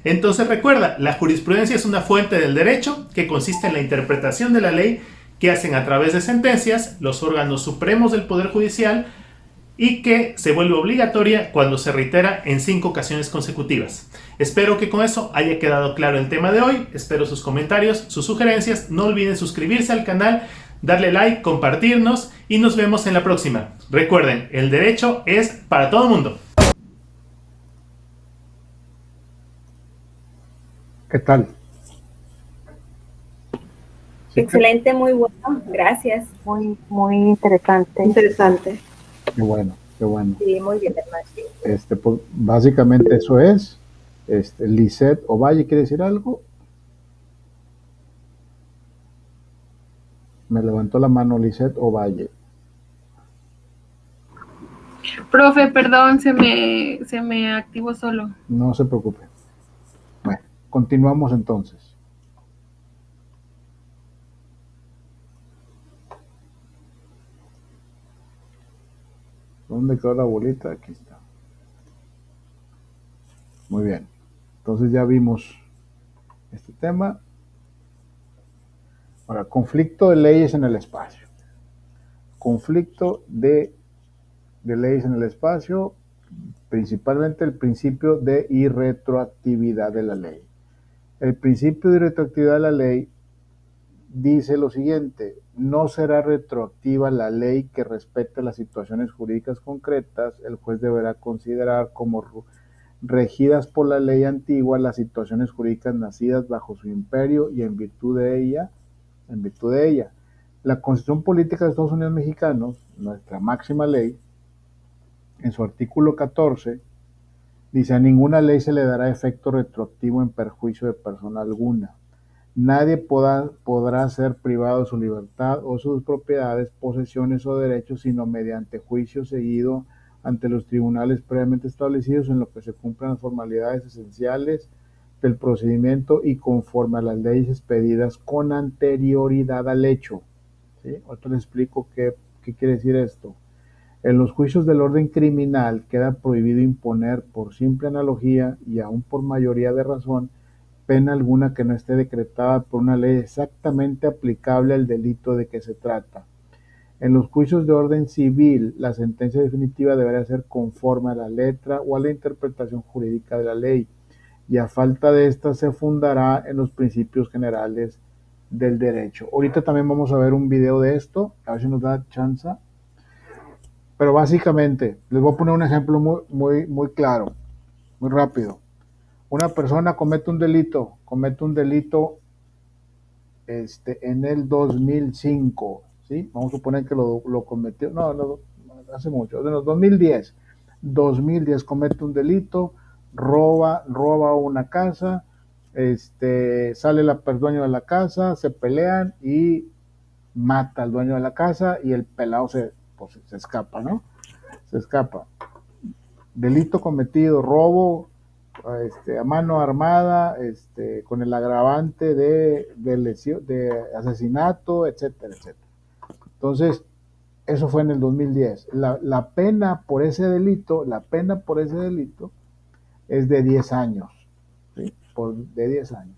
Entonces recuerda, la jurisprudencia es una fuente del derecho que consiste en la interpretación de la ley que hacen a través de sentencias los órganos supremos del Poder Judicial y que se vuelve obligatoria cuando se reitera en 5 ocasiones consecutivas. Espero que con eso haya quedado claro el tema de hoy. Espero sus comentarios, sus sugerencias. No olviden suscribirse al canal, darle like, compartirnos y nos vemos en la próxima. Recuerden, el derecho es para todo el mundo. ¿Qué tal? Excelente, muy bueno, gracias. Muy interesante. Interesante. Qué bueno, qué bueno. Sí, muy bien, hermano. Pues, básicamente eso es. Lisette Ovalle, ¿quiere decir algo? Me levantó la mano Lisette Ovalle. Profe, perdón, se me activó solo. No se preocupe. Bueno, continuamos entonces. ¿Dónde quedó la bolita? Aquí está. Muy bien. Entonces ya vimos este tema. Ahora, conflicto de leyes en el espacio. Conflicto de leyes en el espacio, principalmente el principio de irretroactividad de la ley. El principio de irretroactividad de la ley dice lo siguiente: no será retroactiva la ley que respete las situaciones jurídicas concretas. El juez deberá considerar como regidas por la ley antigua las situaciones jurídicas nacidas bajo su imperio y en virtud de ella. La Constitución Política de Estados Unidos Mexicanos, nuestra máxima ley, en su artículo 14, dice: a ninguna ley se le dará efecto retroactivo en perjuicio de persona alguna. Nadie podrá ser privado de su libertad o sus propiedades, posesiones o derechos, sino mediante juicio seguido ante los tribunales previamente establecidos, en lo que se cumplan las formalidades esenciales del procedimiento y conforme a las leyes expedidas con anterioridad al hecho. ¿Sí? Ahorita les explico qué quiere decir esto. En los juicios del orden criminal queda prohibido imponer por simple analogía y aún por mayoría de razón pena alguna que no esté decretada por una ley exactamente aplicable al delito de que se trata. En los juicios de orden civil, la sentencia definitiva deberá ser conforme a la letra o a la interpretación jurídica de la ley, y a falta de esta se fundará en los principios generales del derecho. Ahorita también vamos a ver un video de esto, a ver si nos da chance. Pero básicamente, les voy a poner un ejemplo muy claro, muy rápido. Una persona comete un delito en el 2005, ¿sí? Vamos a suponer que lo cometió, no, hace mucho, en el 2010 comete un delito, roba una casa, sale el dueño de la casa, se pelean y mata al dueño de la casa y el pelado se escapa, ¿no? Se escapa. Delito cometido, robo a mano armada, con el agravante de asesinato, etcétera, etcétera. Entonces, eso fue en el 2010. La pena por ese delito es de 10 años, ¿sí? De 10 años.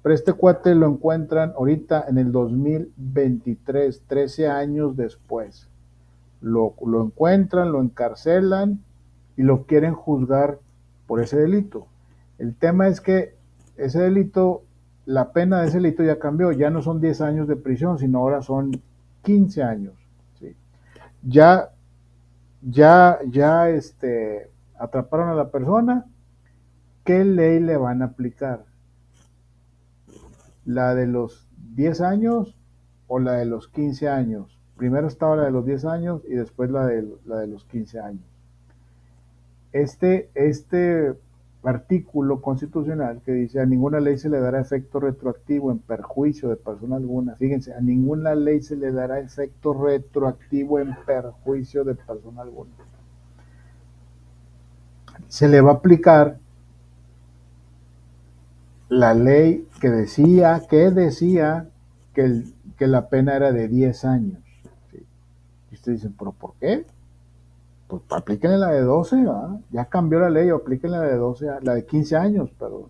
Pero este cuate lo encuentran ahorita en el 2023, 13 años después. Lo encuentran, lo encarcelan y lo quieren juzgar por ese delito. El tema es que ese delito, la pena de ese delito ya cambió, ya no son 10 años de prisión, sino ahora son 15 años. ¿Sí? Ya atraparon a la persona. ¿Qué ley le van a aplicar? ¿La de los 10 años o la de los 15 años? Primero estaba la de los 10 años y después la de los 15 años. Este artículo constitucional que dice: a ninguna ley se le dará efecto retroactivo en perjuicio de persona alguna. Fíjense, a ninguna ley se le dará efecto retroactivo en perjuicio de persona alguna. Se le va a aplicar la ley que decía que la pena era de 10 años. ¿Sí? Y ustedes dicen, ¿pero por qué? Pues aplíquenle la de 12, ¿verdad? Ya cambió la ley, aplíquenle la de 12, la de 15 años, perdón.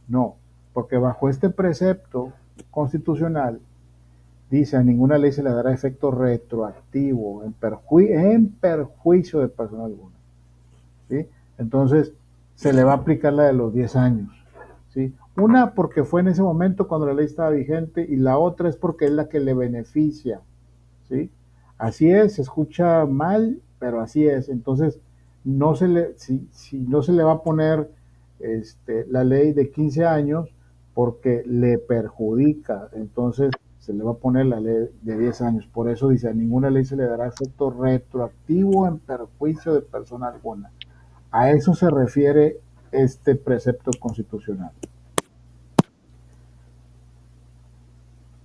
No, porque bajo este precepto constitucional dice: a ninguna ley se le dará efecto retroactivo en perjuicio de persona alguna. ¿Sí? Entonces, se le va a aplicar la de los 10 años. ¿Sí? Una, porque fue en ese momento cuando la ley estaba vigente, y la otra es porque es la que le beneficia. ¿Sí? Así es, se escucha mal, pero así es. Entonces, si no se le va a poner la ley de 15 años porque le perjudica, entonces se le va a poner la ley de 10 años. Por eso dice: a ninguna ley se le dará efecto retroactivo en perjuicio de persona alguna. A eso se refiere este precepto constitucional.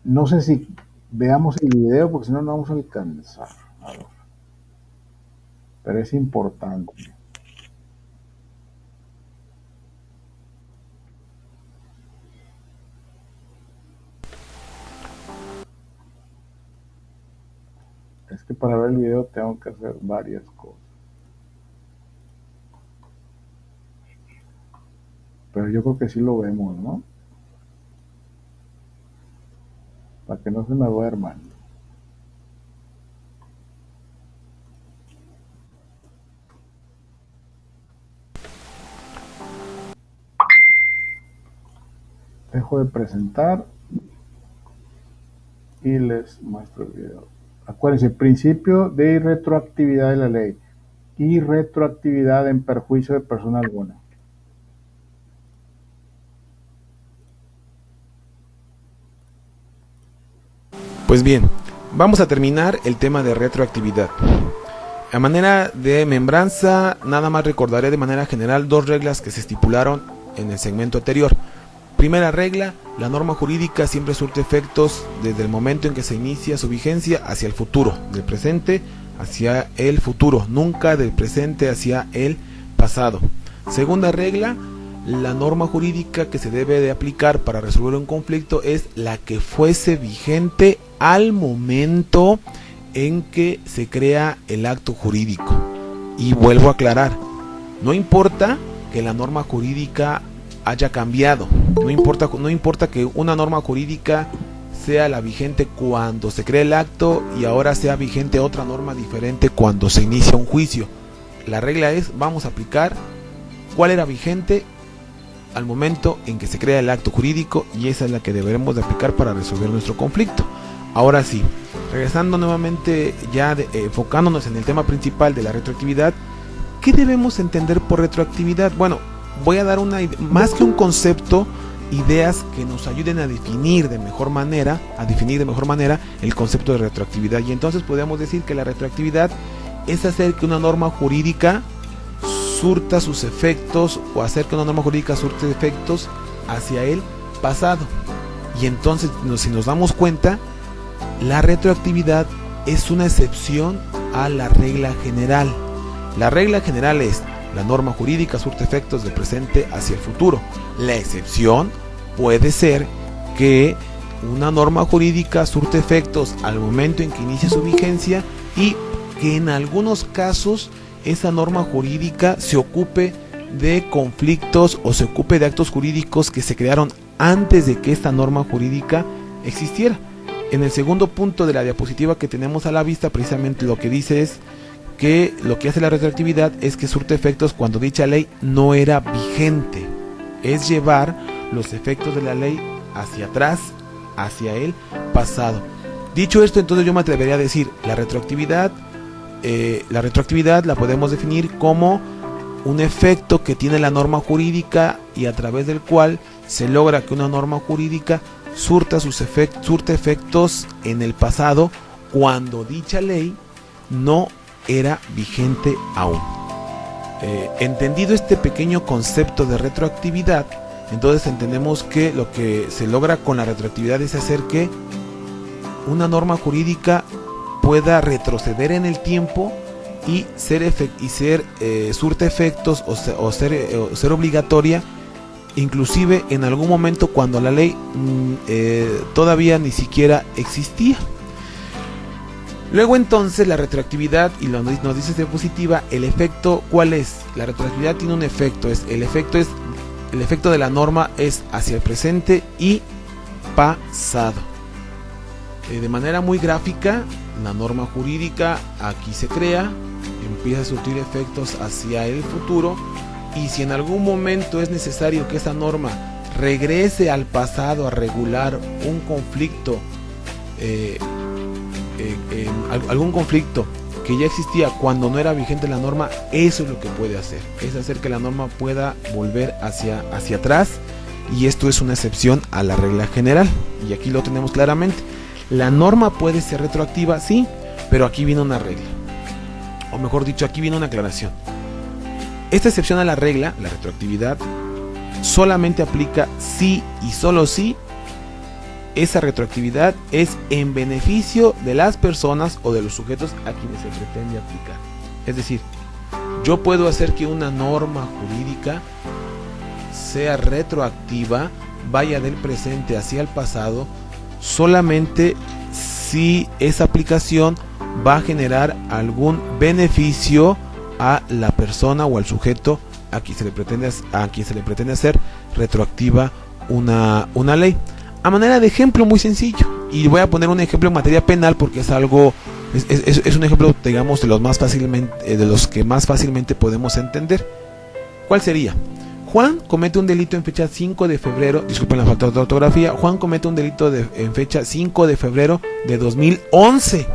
No sé si veamos el video, porque si no, no vamos a alcanzar. A ver. Pero es importante. Es que para ver el video tengo que hacer varias cosas. Pero yo creo que sí lo vemos, ¿no? Para que no se me duerman. Dejo de presentar y les muestro el video. Acuérdense, principio de irretroactividad de la ley. Irretroactividad en perjuicio de persona alguna. Pues bien, vamos a terminar el tema de retroactividad. A manera de membranza, nada más recordaré de manera general dos reglas que se estipularon en el segmento anterior. Primera regla: la norma jurídica siempre surte efectos desde el momento en que se inicia su vigencia hacia el futuro, del presente hacia el futuro, nunca del presente hacia el pasado. Segunda regla: la norma jurídica que se debe de aplicar para resolver un conflicto es la que fuese vigente al momento en que se crea el acto jurídico. Y vuelvo a aclarar, no importa que la norma jurídica haya cambiado, no importa que una norma jurídica sea la vigente cuando se crea el acto y ahora sea vigente otra norma diferente cuando se inicia un juicio. La regla es: vamos a aplicar cuál era vigente al momento en que se crea el acto jurídico, y esa es la que deberemos de aplicar para resolver nuestro conflicto. Ahora sí, regresando nuevamente, ya enfocándonos en el tema principal de la retroactividad, ¿qué debemos entender por retroactividad? Bueno, voy a dar más que un concepto, ideas que nos ayuden a definir de mejor manera el concepto de retroactividad. Y entonces podemos decir que la retroactividad es hacer que una norma jurídica surta sus efectos, o hacer que una norma jurídica surte efectos hacia el pasado. Y entonces, si nos damos cuenta, la retroactividad es una excepción a la regla general. La regla general es: la norma jurídica surte efectos del presente hacia el futuro. La excepción puede ser que una norma jurídica surte efectos al momento en que inicia su vigencia, y que en algunos casos esa norma jurídica se ocupe de conflictos o se ocupe de actos jurídicos que se crearon antes de que esta norma jurídica existiera. En el segundo punto de la diapositiva que tenemos a la vista, precisamente lo que dice es que lo que hace la retroactividad es que surte efectos cuando dicha ley no era vigente. Es llevar los efectos de la ley hacia atrás, hacia el pasado. Dicho esto, entonces yo me atrevería a decir: la retroactividad la podemos definir como un efecto que tiene la norma jurídica y a través del cual se logra que una norma jurídica surte efectos en el pasado cuando dicha ley no era vigente aún. Entendido este pequeño concepto de retroactividad, entonces entendemos que lo que se logra con la retroactividad es hacer que una norma jurídica pueda retroceder en el tiempo y surte efectos o ser obligatoria, inclusive en algún momento cuando la ley todavía ni siquiera existía. Luego entonces la retroactividad, y nos dice diapositiva, el efecto, ¿cuál es? La retroactividad tiene un efecto, el efecto de la norma es hacia el presente y pasado. De manera muy gráfica, la norma jurídica aquí se crea, empieza a surtir efectos hacia el futuro, y si en algún momento es necesario que esa norma regrese al pasado a regular un conflicto, algún conflicto que ya existía cuando no era vigente la norma, eso es lo que puede hacer, es hacer que la norma pueda volver hacia atrás, y esto es una excepción a la regla general, y aquí lo tenemos claramente. La norma puede ser retroactiva, sí, pero aquí viene una regla, o mejor dicho, aquí viene una aclaración. Esta excepción a la regla, la retroactividad, solamente aplica si y solo si esa retroactividad es en beneficio de las personas o de los sujetos a quienes se pretende aplicar. Es decir, yo puedo hacer que una norma jurídica sea retroactiva, vaya del presente hacia el pasado, solamente si esa aplicación va a generar algún beneficio a la persona o al sujeto a quien se le pretende hacer retroactiva una ley. A manera de ejemplo muy sencillo, y voy a poner un ejemplo en materia penal porque es un ejemplo, digamos, de los que más fácilmente podemos entender. ¿Cuál sería? Juan comete un delito en fecha 5 de febrero, disculpen la falta de ortografía, Juan comete un delito en fecha 5 de febrero de 2011.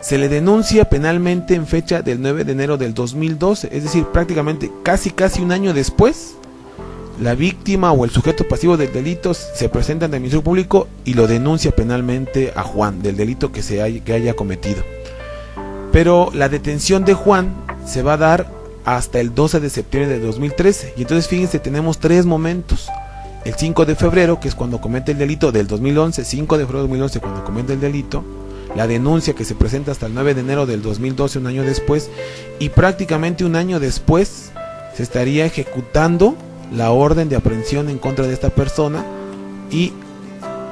Se le denuncia penalmente en fecha del 9 de enero del 2012, es decir, prácticamente casi un año después. La víctima o el sujeto pasivo del delito se presenta ante el Ministerio Público y lo denuncia penalmente a Juan del delito que haya cometido. Pero la detención de Juan se va a dar hasta el 12 de septiembre de 2013. Y entonces fíjense, tenemos 3 momentos. El 5 de febrero, que es cuando comete el delito del 2011, 5 de febrero de 2011 cuando comete el delito, la denuncia que se presenta hasta el 9 de enero del 2012, un año después, y prácticamente un año después se estaría ejecutando la orden de aprehensión en contra de esta persona, y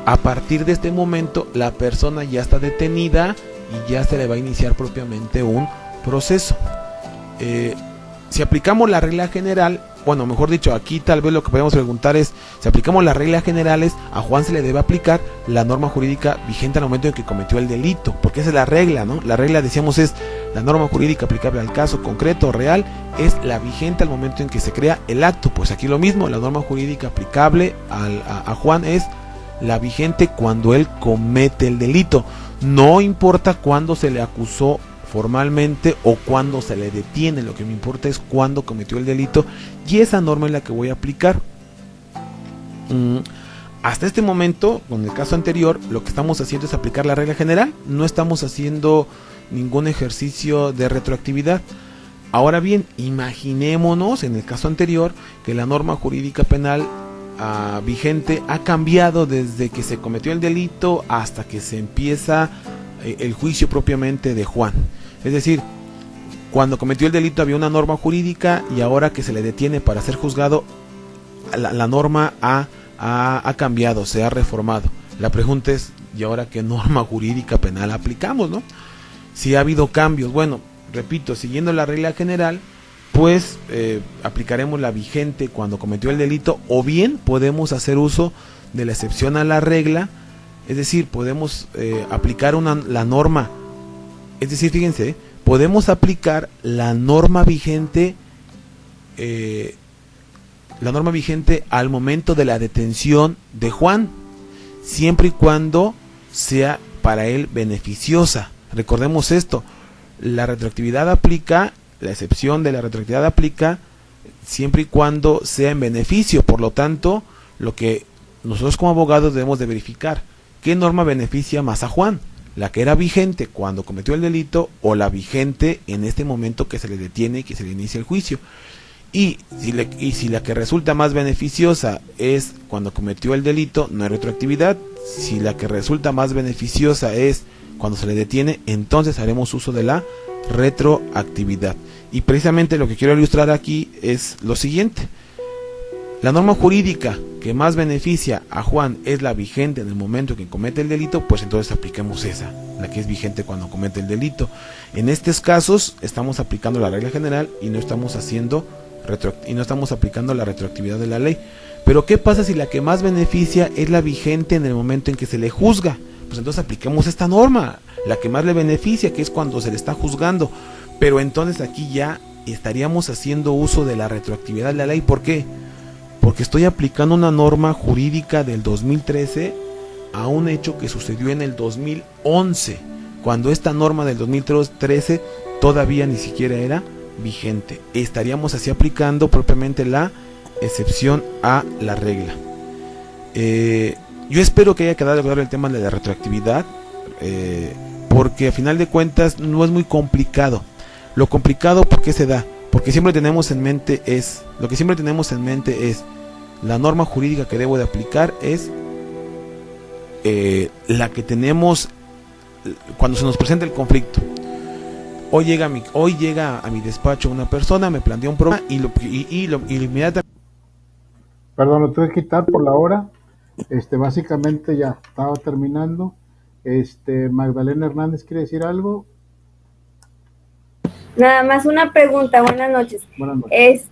a partir de este momento la persona ya está detenida y ya se le va a iniciar propiamente un proceso. Si aplicamos la regla general, bueno, mejor dicho, aquí tal vez lo que podemos preguntar es, si aplicamos las reglas generales, a Juan se le debe aplicar la norma jurídica vigente al momento en que cometió el delito, porque esa es la regla, ¿no? La regla, decíamos, es la norma jurídica aplicable al caso concreto o real, es la vigente al momento en que se crea el acto. Pues aquí lo mismo, la norma jurídica aplicable a Juan es la vigente cuando él comete el delito, no importa cuándo se le acusó formalmente o cuando se le detiene, lo que me importa es cuándo cometió el delito, y esa norma es la que voy a aplicar. Hasta este momento, con el caso anterior, lo que estamos haciendo es aplicar la regla general, no estamos haciendo ningún ejercicio de retroactividad. Ahora bien, imaginémonos en el caso anterior que la norma jurídica penal vigente ha cambiado desde que se cometió el delito hasta que se empieza el juicio propiamente de Juan. Es decir, cuando cometió el delito había una norma jurídica y ahora que se le detiene para ser juzgado, la norma ha cambiado, se ha reformado. La pregunta es, ¿y ahora qué norma jurídica penal aplicamos, no? Si ha habido cambios, bueno, repito, siguiendo la regla general, pues aplicaremos la vigente cuando cometió el delito, o bien podemos hacer uso de la excepción a la regla. Es decir, podemos aplicar la norma, es decir, fíjense, podemos aplicar la norma vigente al momento de la detención de Juan, siempre y cuando sea para él beneficiosa. Recordemos esto, la retroactividad aplica, la excepción de la retroactividad aplica siempre y cuando sea en beneficio. Por lo tanto, lo que nosotros como abogados debemos de verificar ¿qué norma beneficia más a Juan? ¿La que era vigente cuando cometió el delito o la vigente en este momento que se le detiene y que se le inicia el juicio? Y si la que resulta más beneficiosa es cuando cometió el delito, no hay retroactividad. Si la que resulta más beneficiosa es cuando se le detiene, entonces haremos uso de la retroactividad. Y precisamente lo que quiero ilustrar aquí es lo siguiente. La norma jurídica que más beneficia a Juan es la vigente en el momento en que comete el delito, pues entonces apliquemos esa, la que es vigente cuando comete el delito. En estos casos estamos aplicando la regla general y no estamos aplicando la retroactividad de la ley. Pero ¿qué pasa si la que más beneficia es la vigente en el momento en que se le juzga? Pues entonces apliquemos esta norma, la que más le beneficia, que es cuando se le está juzgando. Pero entonces aquí ya estaríamos haciendo uso de la retroactividad de la ley. ¿Por qué? Porque estoy aplicando una norma jurídica del 2013 a un hecho que sucedió en el 2011, cuando esta norma del 2013 todavía ni siquiera era vigente. Estaríamos así aplicando propiamente la excepción a la regla. Yo espero que haya quedado claro el tema de la retroactividad, porque a final de cuentas no es muy complicado. Lo complicado, ¿por qué se da? Porque siempre tenemos en mente es la norma jurídica que debo de aplicar es la que tenemos cuando se nos presenta el conflicto. Hoy llega a mi despacho una persona, me plantea un problema y inmediatamente. Perdón, lo tuve que quitar por la hora. Básicamente ya estaba terminando. Magdalena Hernández, ¿quiere decir algo? Nada más una pregunta, buenas noches. Buenas noches.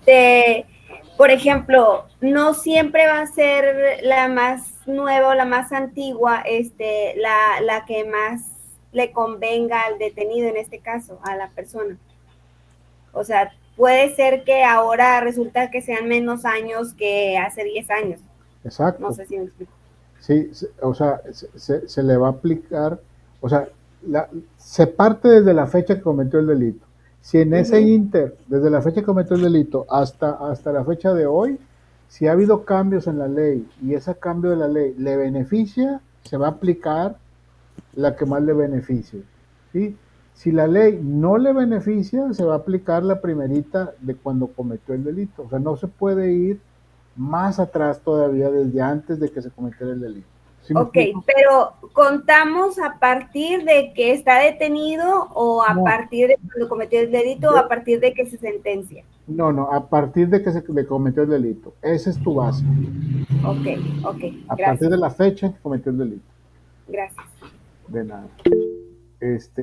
Por ejemplo, no siempre va a ser la más nueva o la más antigua, la que más le convenga al detenido, en este caso, a la persona. O sea, puede ser que ahora resulta que sean menos años que hace 10 años. Exacto. No sé si me explico. Sí, o sea, se le va a aplicar, o sea, se parte desde la fecha que cometió el delito. Si en ese inter, desde la fecha que cometió el delito hasta la fecha de hoy, si ha habido cambios en la ley y ese cambio de la ley le beneficia, se va a aplicar la que más le beneficie, ¿sí? Si la ley no le beneficia, se va a aplicar la primerita de cuando cometió el delito. O sea, no se puede ir más atrás todavía, desde antes de que se cometiera el delito. ¿Sí me explico? Pero ¿contamos a partir de que está detenido o a partir de cuando cometió el delito o a partir de que se sentencia? No, a partir de que se le cometió el delito. Esa es tu base. Ok, A gracias. partir de la fecha en que cometió el delito. Gracias. De nada.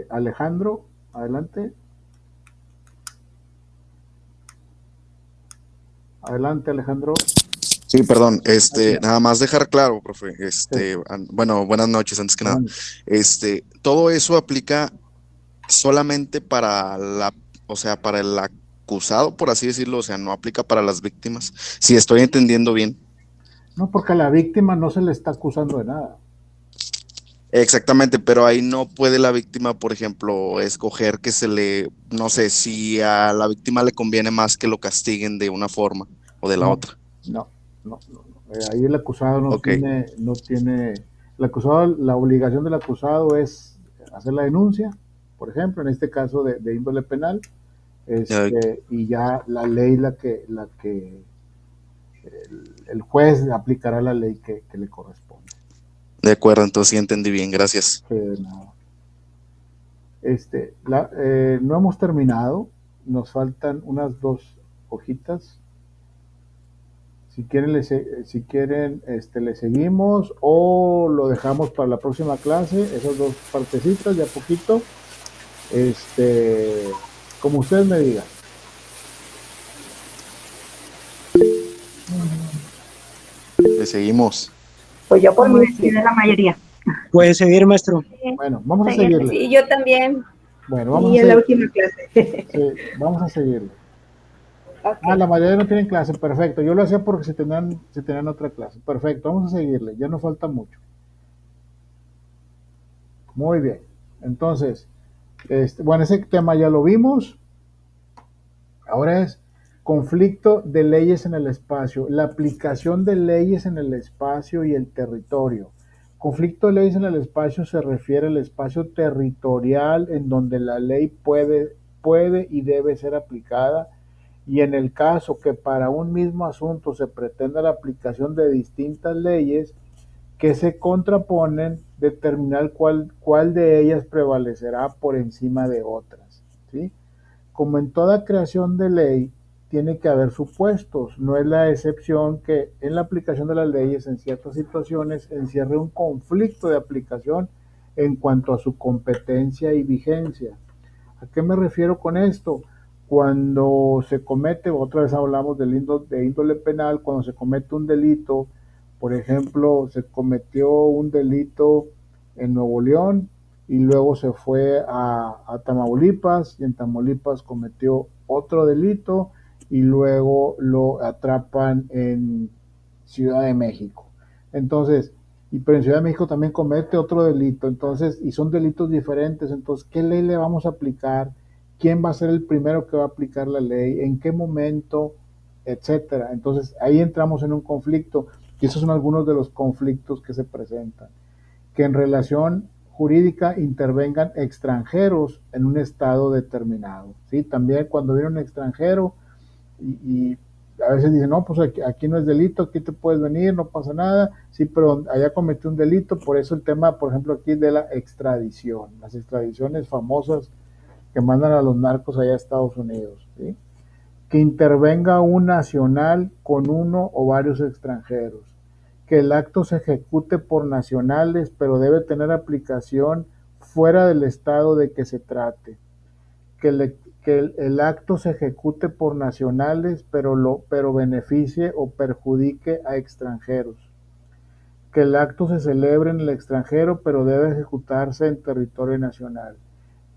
Alejandro, adelante. Adelante, Alejandro. Sí, perdón, nada más dejar claro, profe, bueno, buenas noches, antes que nada. Todo eso aplica solamente para para el acusado, por así decirlo, o sea, no aplica para las víctimas, si estoy entendiendo bien. No, porque a la víctima no se le está acusando de nada. Exactamente, pero ahí no puede la víctima, por ejemplo, escoger no sé, si a la víctima le conviene más que lo castiguen de una forma o de la otra. No. Ahí el acusado no tiene, el acusado, la obligación del acusado es hacer la denuncia, por ejemplo, en este caso de índole penal, y ya la ley el juez aplicará la ley que le corresponde. De acuerdo, entonces sí entendí bien, gracias. No hemos terminado, nos faltan unas 2 hojitas. Si quieren, le seguimos o lo dejamos para la próxima clase, esas 2 partecitas, ya poquito. Como ustedes me digan. Le seguimos. Pues yo por mí de la mayoría. Puede seguir, maestro. Bueno, vamos a seguirle. Sí, yo también. Bueno, vamos y en la última clase. Sí, vamos a seguirle. La mayoría no tienen clase, perfecto. Yo lo hacía porque si tenían otra clase. Perfecto, vamos a seguirle, ya no falta mucho. Muy bien. Entonces, bueno, ese tema ya lo vimos. Ahora es conflicto de leyes en el espacio, la aplicación de leyes en el espacio y el territorio. Conflicto de leyes en el espacio se refiere al espacio territorial en donde la ley puede y debe ser aplicada, y en el caso que para un mismo asunto se pretenda la aplicación de distintas leyes que se contraponen, determinar cuál de ellas prevalecerá por encima de otras, ¿sí? Como en toda creación de ley, tiene que haber supuestos. No es la excepción que en la aplicación de las leyes en ciertas situaciones encierre un conflicto de aplicación en cuanto a su competencia y vigencia. ¿A qué me refiero con esto? Cuando se comete, otra vez hablamos de índole penal, cuando se comete un delito, por ejemplo, se cometió un delito en Nuevo León y luego se fue a Tamaulipas, y en Tamaulipas cometió otro delito y luego lo atrapan en Ciudad de México. Entonces, pero en Ciudad de México también comete otro delito, entonces, y son delitos diferentes, entonces, ¿qué ley le vamos a aplicar? ¿Quién va a ser el primero que va a aplicar la ley? ¿En qué momento? Etcétera. Entonces, ahí entramos en un conflicto, y esos son algunos de los conflictos que se presentan. Que en relación jurídica intervengan extranjeros en un estado determinado, ¿sí? También cuando viene un extranjero y a veces dicen, no, pues aquí no es delito, aquí te puedes venir, no pasa nada, sí, pero allá cometió un delito, por eso el tema, por ejemplo, aquí de la extradición, las extradiciones famosas que mandan a los narcos allá a Estados Unidos, ¿sí? Que intervenga un nacional con uno o varios extranjeros, que el acto se ejecute por nacionales, pero debe tener aplicación fuera del estado de que se trate, que el acto se ejecute por nacionales, pero beneficie o perjudique a extranjeros, que el acto se celebre en el extranjero, pero debe ejecutarse en territorio nacional,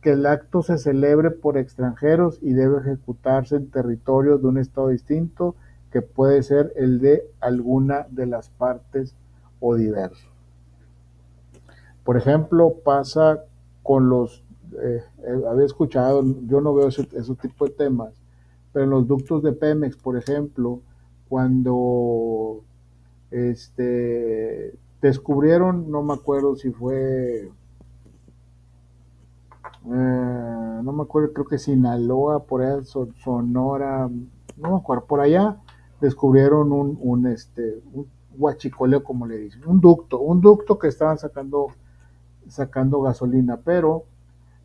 que el acto se celebre por extranjeros y debe ejecutarse en territorio de un estado distinto, que puede ser el de alguna de las partes o diverso. Por ejemplo, pasa con los, había escuchado, yo no veo ese tipo de temas, pero en los ductos de Pemex, por ejemplo, cuando descubrieron, no me acuerdo si fue, no me acuerdo, creo que Sinaloa, por allá, Sonora, no me acuerdo, por allá descubrieron un huachicoleo, como le dicen, un ducto que estaban sacando gasolina, pero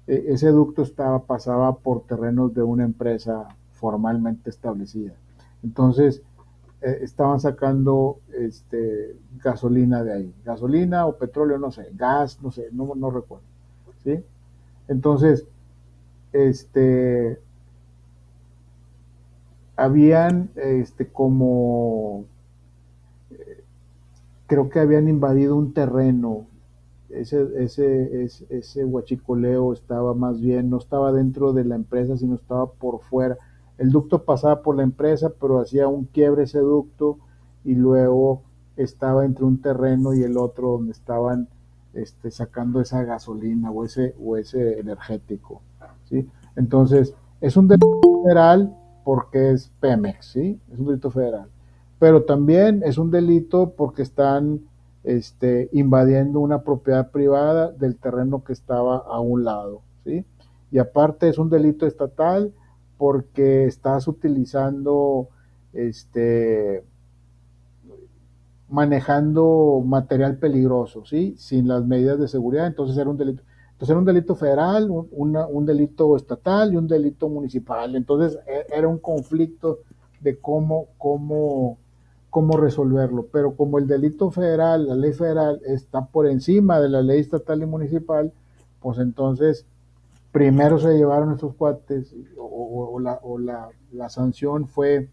ese ducto pasaba por terrenos de una empresa formalmente establecida. Entonces, estaban sacando gasolina de ahí, gasolina o petróleo, no sé, gas, no sé, no recuerdo, ¿sí? Entonces, habían como creo que habían invadido un terreno. Ese huachicoleo estaba más bien, no estaba dentro de la empresa, sino estaba por fuera. El ducto pasaba por la empresa, pero hacía un quiebre ese ducto y luego estaba entre un terreno y el otro donde estaban sacando esa gasolina o ese energético, ¿sí? Entonces, es un delito federal porque es Pemex, ¿sí? Es un delito federal. Pero también es un delito porque están invadiendo una propiedad privada del terreno que estaba a un lado, ¿sí? Y aparte es un delito estatal porque estás utilizando, manejando material peligroso, ¿sí? Sin las medidas de seguridad, entonces era un delito. Entonces era un delito federal, un delito estatal y un delito municipal. Entonces era un conflicto de cómo resolverlo, pero como el delito federal, la ley federal está por encima de la ley estatal y municipal, pues entonces primero se llevaron esos cuates o la sanción fue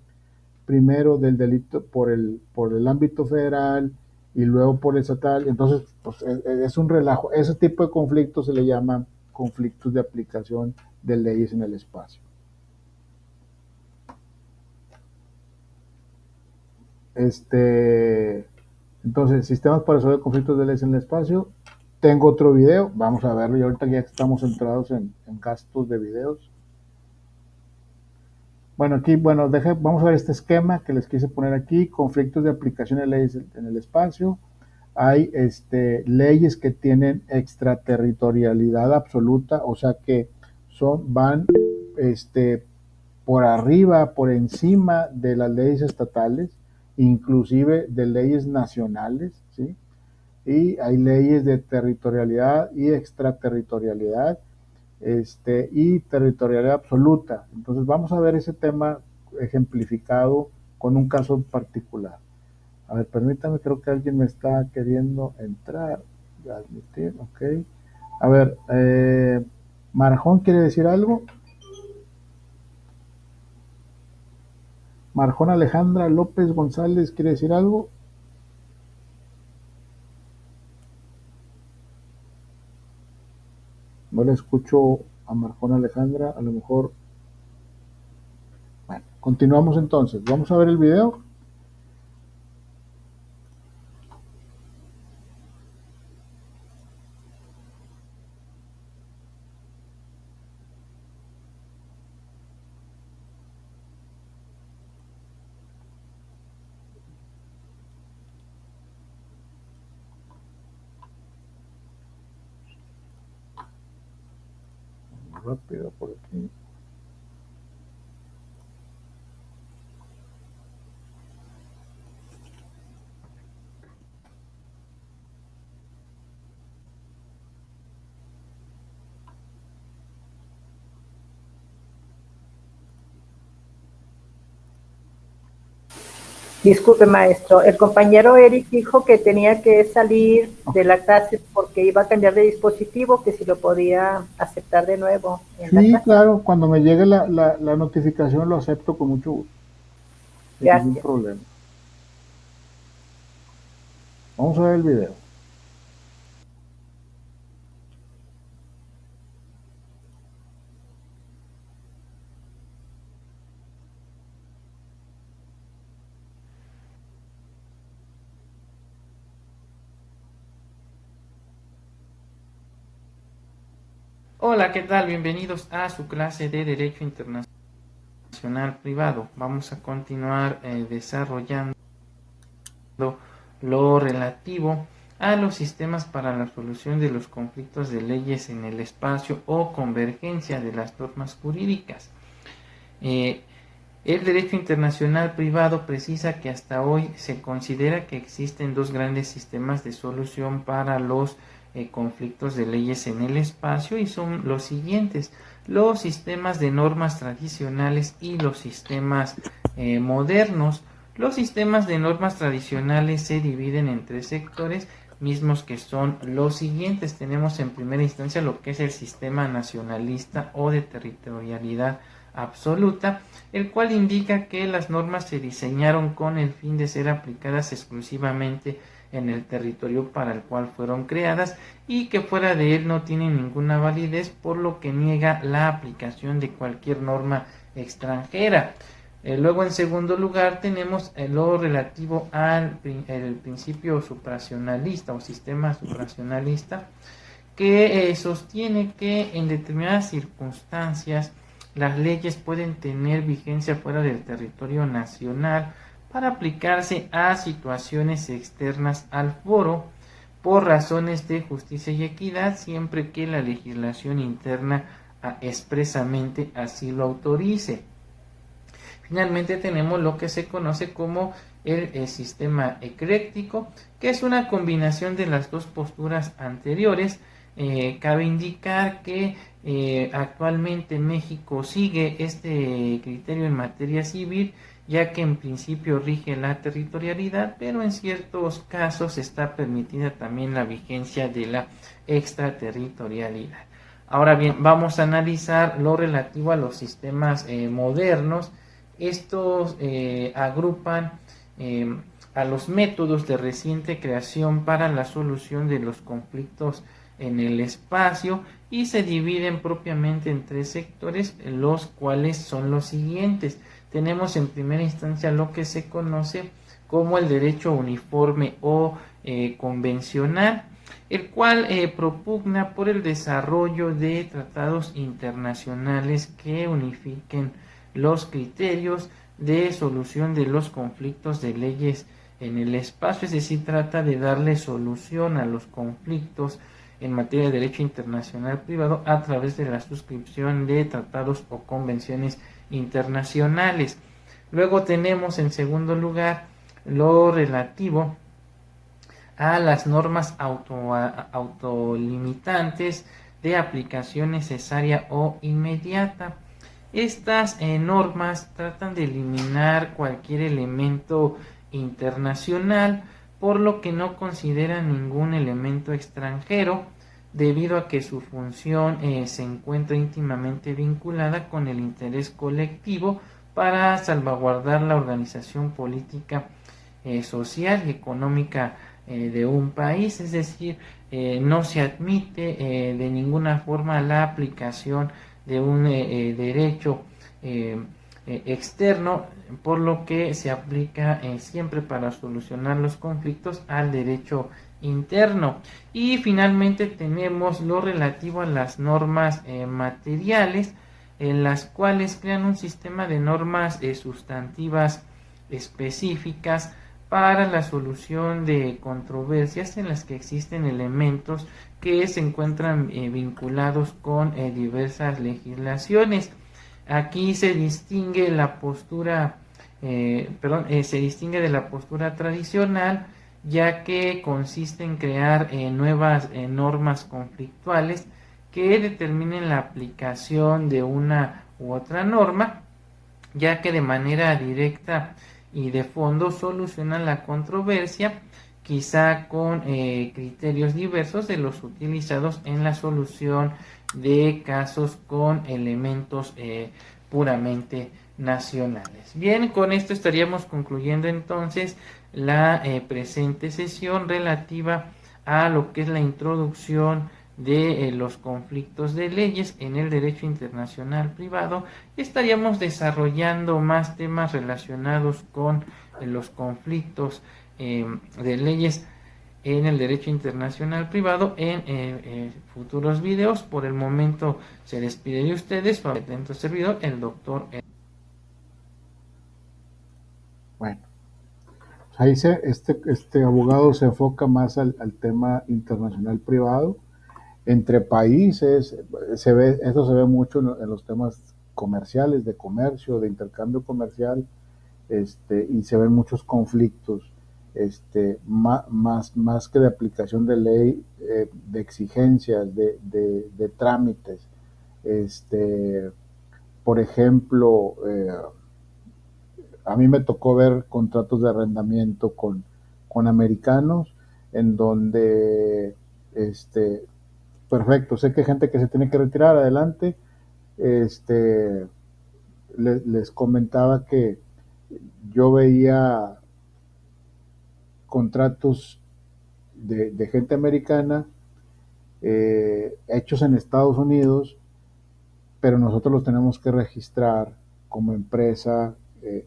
primero del delito por el ámbito federal y luego por el estatal. Entonces pues es un relajo. Ese tipo de conflictos se le llaman conflictos de aplicación de leyes en el espacio. Entonces, sistemas para resolver conflictos de leyes en el espacio. Tengo otro video, vamos a verlo, y ahorita ya estamos centrados en gastos de videos. Bueno, aquí, vamos a ver este esquema que les quise poner aquí, conflictos de aplicación de leyes en el espacio. hay leyes que tienen extraterritorialidad absoluta, o sea que van por arriba, por encima de las leyes estatales, inclusive de leyes nacionales, ¿sí? Y hay leyes de territorialidad y extraterritorialidad, y territorialidad absoluta. Entonces vamos a ver ese tema ejemplificado con un caso particular. A ver, permítame, creo que alguien me está queriendo entrar. Admitir, ok. A ver, Marjón, ¿quiere decir algo? Marjón Alejandra López González, ¿quiere decir algo? No le escucho a Marjón Alejandra, a lo mejor. Bueno, continuamos entonces. Vamos a ver el video. Rápido por aquí. Disculpe, maestro. El compañero Eric dijo que tenía que salir de la clase porque iba a cambiar de dispositivo, que si lo podía aceptar de nuevo. Sí, claro, cuando me llegue la notificación lo acepto con mucho gusto. Sin ningún problema. Vamos a ver el video. Hola, ¿qué tal? Bienvenidos a su clase de Derecho Internacional Privado. Vamos a continuar desarrollando lo relativo a los sistemas para la solución de los conflictos de leyes en el espacio o convergencia de las normas jurídicas. El derecho internacional privado precisa que hasta hoy se considera que existen dos grandes sistemas de solución para los conflictos de leyes en el espacio, y son los siguientes: los sistemas de normas tradicionales y los sistemas modernos. Los sistemas de normas tradicionales se dividen en tres sectores mismos, que son los siguientes. Tenemos en primera instancia lo que es el sistema nacionalista o de territorialidad absoluta, el cual indica que las normas se diseñaron con el fin de ser aplicadas exclusivamente en el territorio para el cual fueron creadas y que fuera de él no tienen ninguna validez, por lo que niega la aplicación de cualquier norma extranjera. Luego, en segundo lugar, tenemos lo relativo al principio supranacionalista o sistema supranacionalista, que sostiene que en determinadas circunstancias las leyes pueden tener vigencia fuera del territorio nacional para aplicarse a situaciones externas al foro por razones de justicia y equidad, siempre que la legislación interna expresamente así lo autorice. Finalmente tenemos lo que se conoce como el sistema ecléctico, que es una combinación de las dos posturas anteriores. Cabe indicar que actualmente México sigue este criterio en materia civil, ya que en principio rige la territorialidad, pero en ciertos casos está permitida también la vigencia de la extraterritorialidad. Ahora bien, vamos a analizar lo relativo a los sistemas modernos. Estos agrupan a los métodos de reciente creación para la solución de los conflictos en el espacio y se dividen propiamente en tres sectores, los cuales son los siguientes. Tenemos en primera instancia lo que se conoce como el derecho uniforme o convencional, el cual propugna por el desarrollo de tratados internacionales que unifiquen los criterios de solución de los conflictos de leyes en el espacio, es decir, trata de darle solución a los conflictos en materia de derecho internacional privado a través de la suscripción de tratados o convenciones internacionales. Luego tenemos en segundo lugar lo relativo a las normas autolimitantes de aplicación necesaria o inmediata. Estas normas tratan de eliminar cualquier elemento internacional, por lo que no consideran ningún elemento extranjero, debido a que su función se encuentra íntimamente vinculada con el interés colectivo para salvaguardar la organización política, social y económica de un país. Es decir, no se admite de ninguna forma la aplicación de un derecho externo, por lo que se aplica siempre para solucionar los conflictos al derecho interno. Y finalmente tenemos lo relativo a las normas materiales, en las cuales crean un sistema de normas sustantivas específicas para la solución de controversias en las que existen elementos que se encuentran vinculados con diversas legislaciones. Aquí se distingue la postura, se distingue de la postura tradicional, ya que consiste en crear nuevas normas conflictuales que determinen la aplicación de una u otra norma, ya que de manera directa y de fondo solucionan la controversia, quizá con criterios diversos de los utilizados en la solución de casos con elementos puramente nacionales. Bien, con esto estaríamos concluyendo entonces la presente sesión relativa a lo que es la introducción de los conflictos de leyes en el derecho internacional privado. Estaríamos desarrollando más temas relacionados con los conflictos de leyes en el derecho internacional privado en futuros videos. Por el momento se despide de ustedes su atento servidor, el doctor. Bueno, ahí este abogado se enfoca más al tema internacional privado. Entre países, eso se ve mucho en los temas comerciales, de comercio, de intercambio comercial, y se ven muchos conflictos, más que de aplicación de ley, de exigencias, de trámites. Por ejemplo, a mí me tocó ver contratos de arrendamiento con americanos, en donde, perfecto, sé que hay gente que se tiene que retirar, adelante. Les comentaba que yo veía contratos de gente americana hechos en Estados Unidos, pero nosotros los tenemos que registrar como empresa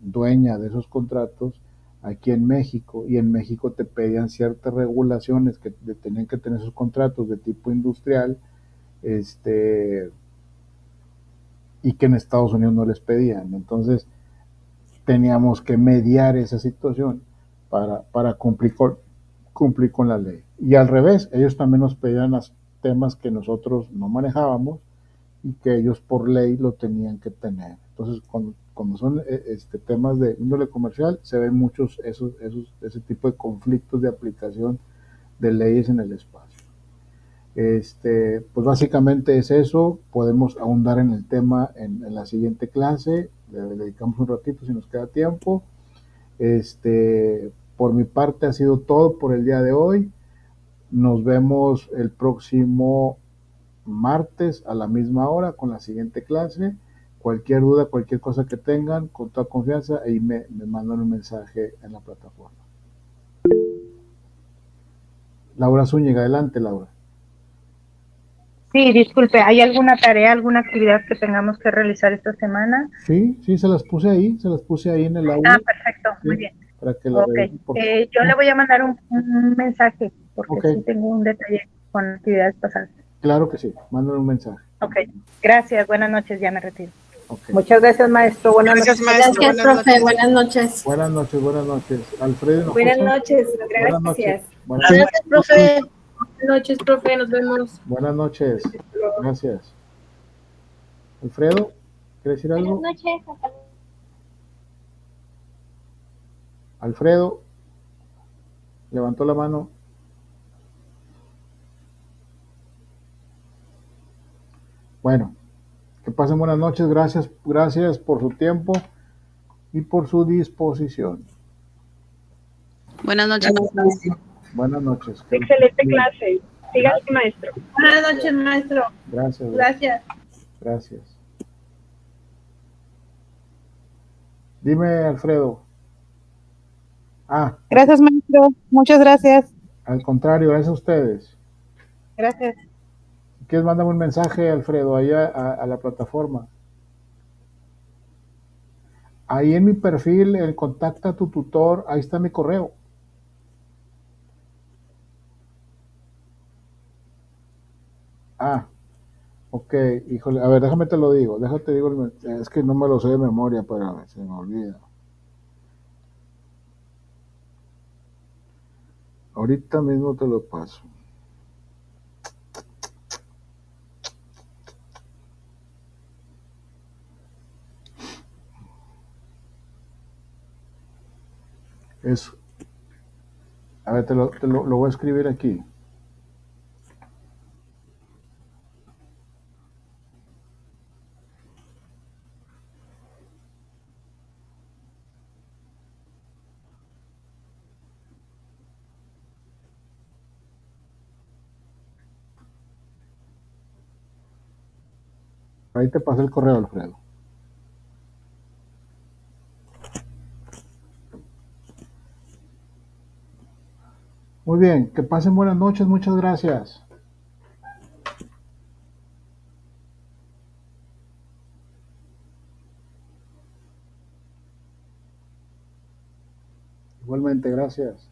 dueña de esos contratos aquí en México, y en México te pedían ciertas regulaciones que tenían que tener esos contratos de tipo industrial, y que en Estados Unidos no les pedían. Entonces teníamos que mediar esa situación para cumplir con la ley. Y al revés, ellos también nos pedían los temas que nosotros no manejábamos y que ellos por ley lo tenían que tener. Entonces, cuando son temas de índole comercial, se ven muchos ese tipo de conflictos de aplicación de leyes en el espacio. Pues básicamente es eso. Podemos ahondar en el tema en la siguiente clase. Le dedicamos un ratito si nos queda tiempo. Por mi parte ha sido todo por el día de hoy. Nos vemos el próximo martes a la misma hora con la siguiente clase. Cualquier duda, cualquier cosa que tengan, con toda confianza, ahí me mandan un mensaje en la plataforma. Laura Zúñiga, adelante, Laura. Sí, disculpe, ¿hay alguna tarea, alguna actividad que tengamos que realizar esta semana? Sí, se las puse ahí en el aula. Ah, perfecto, sí, muy bien. Para que la revisen, yo le voy a mandar un mensaje, porque sí tengo un detalle con actividades pasadas. Claro que sí, mándame un mensaje. Ok, gracias, buenas noches, ya me retiro. Okay. Muchas gracias, maestro. Buenas Gracias, noches. maestro. Gracias, profe. Buenas noches. Buenas noches, buenas noches. Alfredo. Buenas noches. Buenas noches. Gracias. Buenas Gracias, profe. Buenas noches, profe. Nos vemos. Buenas noches. Gracias. Alfredo, ¿quieres decir algo? Buenas noches. Alfredo, levantó la mano. Bueno, que pasen buenas noches. Gracias por su tiempo y por su disposición. Buenas noches, maestro. Buenas noches. Excelente clase. Siga así, maestro. Buenas noches, maestro. Gracias. Gracias. Gracias. Dime, Alfredo. Gracias, maestro. Muchas gracias. Al contrario, gracias a ustedes. Gracias. ¿Quieres mandarme un mensaje, Alfredo, ahí a la plataforma? Ahí en mi perfil, el contacta a tu tutor, ahí está mi correo. Ok, híjole, a ver, déjame te lo digo, es que no me lo sé de memoria, pero se me olvida. Ahorita mismo te lo paso. Eso. A ver, te lo voy a escribir aquí. Ahí te pasé el correo, Alfredo. Muy bien, que pasen buenas noches, muchas gracias. Igualmente, gracias.